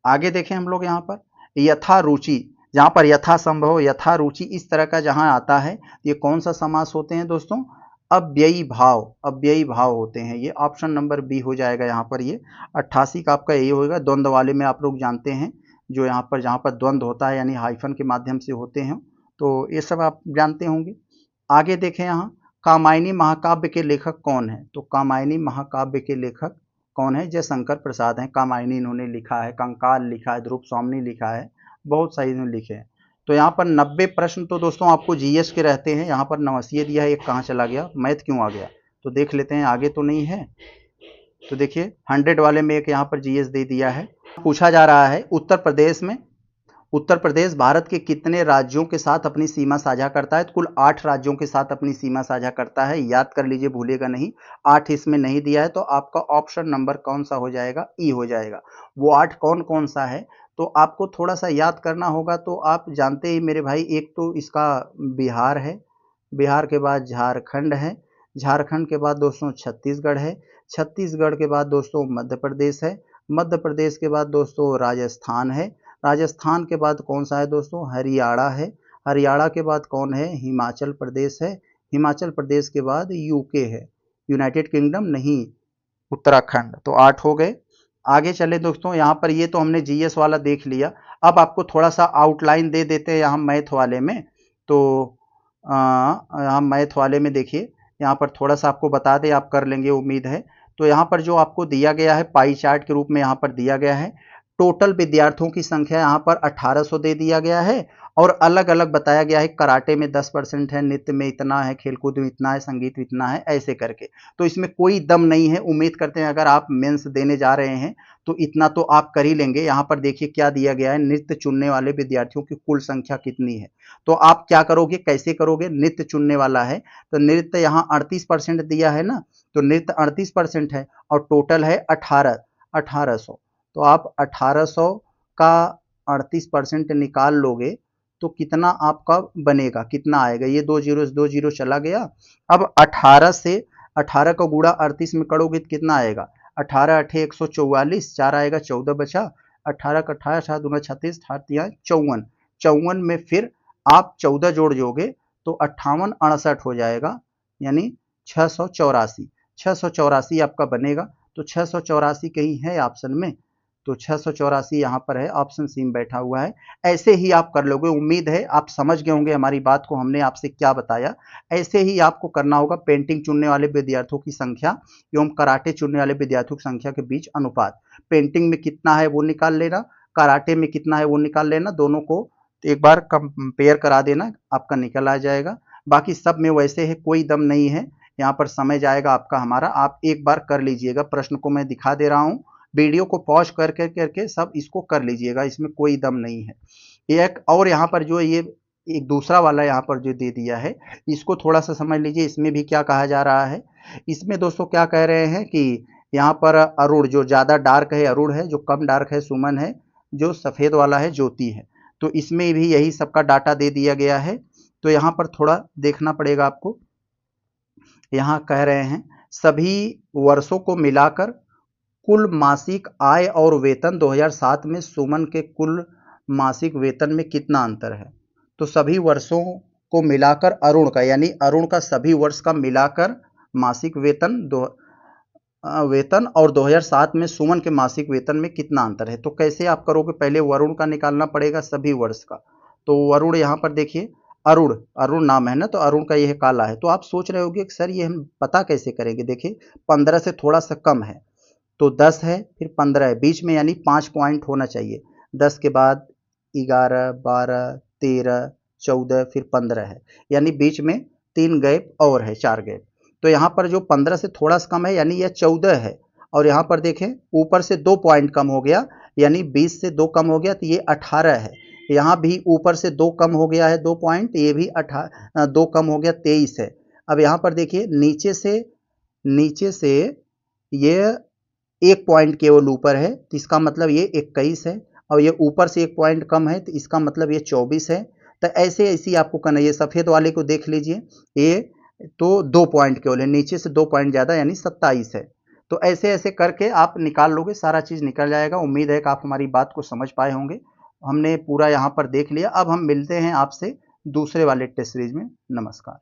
आगे देखें हम लोग यहाँ पर यथा रुचि, जहाँ पर यथा संभव, यथा रुचि इस तरह का जहाँ आता है, ये कौन सा समास होते हैं दोस्तों? अव्ययी भाव, अव्ययी भाव होते हैं ये। ऑप्शन नंबर बी हो जाएगा यहाँ पर ये। 88 का आपका यही होगा। द्वंद्व वाले में आप लोग जानते हैं, जो यहाँ पर जहाँ पर द्वंद्व होता है यानी हाइफन के माध्यम से होते हैं, तो ये सब आप जानते होंगे। आगे देखें यहाँ, कामायनी महाकाव्य के लेखक कौन है? तो कामायनी महाकाव्य के लेखक कौन है? जयशंकर प्रसाद हैं। कामायनी इन्होंने लिखा है, कंकाल लिखा है, ध्रुव स्वामिनी लिखा है, बहुत सही इन्होंने लिखे हैं। तो यहाँ पर 90 प्रश्न तो दोस्तों आपको जीएस के रहते हैं। यहाँ पर नवसीय दिया है, एक कहाँ चला गया, मैथ क्यों आ गया, तो देख लेते हैं, आगे तो नहीं है। तो देखिए 100 वाले में एक यहाँ पर जीएस दे दिया है। पूछा जा रहा है उत्तर प्रदेश भारत के कितने राज्यों के साथ अपनी सीमा साझा करता है। तो कुल 8 राज्यों के साथ अपनी सीमा साझा करता है, याद कर लीजिए, भूलिएगा नहीं। 8 इसमें नहीं दिया है, तो आपका ऑप्शन नंबर कौन सा हो जाएगा, ई हो जाएगा। वो 8 कौन कौन सा है तो आपको थोड़ा सा याद करना होगा। तो आप जानते ही मेरे भाई, एक तो इसका बिहार है, बिहार के बाद झारखंड है, झारखंड के बाद दोस्तों छत्तीसगढ़ है, छत्तीसगढ़ के बाद दोस्तों मध्य प्रदेश है, मध्य प्रदेश के बाद दोस्तों राजस्थान है, राजस्थान के बाद कौन सा है दोस्तों, हरियाणा है, हरियाणा के बाद कौन है, हिमाचल प्रदेश है, हिमाचल प्रदेश के बाद यूके है, यूनाइटेड किंगडम नहीं, उत्तराखंड। तो 8 हो गए। आगे चले दोस्तों, यहाँ पर ये तो हमने जीएस वाला देख लिया। अब आपको थोड़ा सा आउटलाइन दे देते हैं यहाँ मैथ वाले में। तो यहाँ मैथ वाले में देखिए, यहाँ पर थोड़ा सा आपको बता दें, आप कर लेंगे उम्मीद है। तो यहाँ पर जो आपको दिया गया है पाई चार्ट के रूप में, यहाँ पर दिया गया है टोटल विद्यार्थियों की संख्या यहाँ पर 1800 दे दिया गया है, और अलग अलग बताया गया है, कराटे में 10% है, नृत्य में इतना है, खेलकूद में इतना है, संगीत में इतना है, ऐसे करके। तो इसमें कोई दम नहीं है। उम्मीद करते हैं अगर आप मेंस देने जा रहे हैं तो इतना तो आप कर ही लेंगे। यहाँ पर देखिए क्या दिया गया है, नृत्य चुनने वाले विद्यार्थियों की कुल संख्या कितनी है। तो आप क्या करोगे, कैसे करोगे, नृत्य चुनने वाला है तो नृत्य यहाँ 38% दिया है ना, तो नृत्य 38% है और टोटल है 1800। तो आप 1800 का 38% निकाल लोगे तो कितना आपका बनेगा, कितना आएगा, ये 2 जीरो से 2 जीरो चला गया। अब 18 से 18 का गुणा 38 में करोगे तो कितना आएगा, 18 अठे 144, 4 आएगा, 14 बचा, 18 का 18, 7 दूना 36, 8 तिया 54, 54 में फिर आप 14 जोड़ जोगे तो 58 68 हो जाएगा, यानी 684, 684 आपका बनेगा। तो 684 कहीं है ऑप्शन में, तो 684 यहाँ पर है, ऑप्शन सी में बैठा हुआ है। ऐसे ही आप कर लोगे। उम्मीद है आप समझ गए होंगे हमारी बात को, हमने आपसे क्या बताया। ऐसे ही आपको करना होगा। पेंटिंग चुनने वाले विद्यार्थियों की संख्या एवं कराटे चुनने वाले विद्यार्थियों की संख्या के बीच अनुपात, पेंटिंग में कितना है वो निकाल लेना, कराटे में कितना है वो निकाल लेना, दोनों को एक बार कंपेयर करा देना, आपका निकल आ जाएगा। बाकी सब में वैसे है, कोई दम नहीं है, यहाँ पर समय जाएगा आपका हमारा। आप एक बार कर लीजिएगा, प्रश्न को मैं दिखा दे रहा हूँ, वीडियो को पॉज करके सब इसको कर लीजिएगा, इसमें कोई दम नहीं है। एक और यहाँ पर जो ये एक दूसरा वाला यहाँ पर जो दे दिया है, इसको थोड़ा सा समझ लीजिए। इसमें भी क्या कहा जा रहा है, इसमें दोस्तों क्या कह रहे हैं कि यहाँ पर अरुण जो ज़्यादा डार्क है अरुण है, जो कम डार्क है सुमन है, जो सफ़ेद वाला है ज्योति है। तो इसमें भी यही सबका डाटा दे दिया गया है। तो यहाँ पर थोड़ा देखना पड़ेगा आपको। यहाँ कह रहे हैं सभी वर्षों को मिलाकर कुल मासिक आय और वेतन 2007 में सुमन के कुल मासिक वेतन में कितना अंतर है। तो सभी वर्षों को मिलाकर अरुण का, यानी अरुण का सभी वर्ष का मिलाकर मासिक वेतन और 2007 में सुमन के मासिक वेतन में कितना अंतर है। तो कैसे आप करोगे, पहले वरुण का निकालना पड़ेगा सभी वर्ष का। तो वरुण यहाँ पर देखिए, अरुण नाम है ना, तो अरुण का यह काला है। तो आप सोच रहे होंगे कि सर ये हम पता कैसे करेंगे। देखिए 15 से थोड़ा सा कम है तो 10 है, फिर 15 है, बीच में यानी 5 पॉइंट होना चाहिए। 10 के बाद 11, 12, 13, 14, फिर 15 है, यानी बीच में 3 गैप और है, 4 गैप। तो यहाँ पर जो 15 से थोड़ा सा कम है यानी यह 14 है, और यहाँ पर देखें ऊपर से 2 पॉइंट कम हो गया, यानी 20 से 2 कम हो गया तो ये 18 है। यहाँ भी ऊपर से 2 कम हो गया है 2 पॉइंट, ये भी 2 कम हो गया 23 है। अब यहाँ पर देखिए नीचे से ये 1 पॉइंट केवल ऊपर है, तो इसका मतलब ये 21 है, और ये ऊपर से 1 पॉइंट कम है तो इसका मतलब ये 24 है। तो ऐसे आपको करना है। ये सफ़ेद वाले को देख लीजिए, ये तो 2 पॉइंट केवल है, नीचे से 2 पॉइंट ज़्यादा यानी 27 है। तो ऐसे करके आप निकाल लोगे, सारा चीज़ निकल जाएगा। उम्मीद है कि आप हमारी बात को समझ पाए होंगे। हमने पूरा यहाँ पर देख लिया। अब हम मिलते हैं आपसे दूसरे वाले टेस्ट सीरीज में। नमस्कार।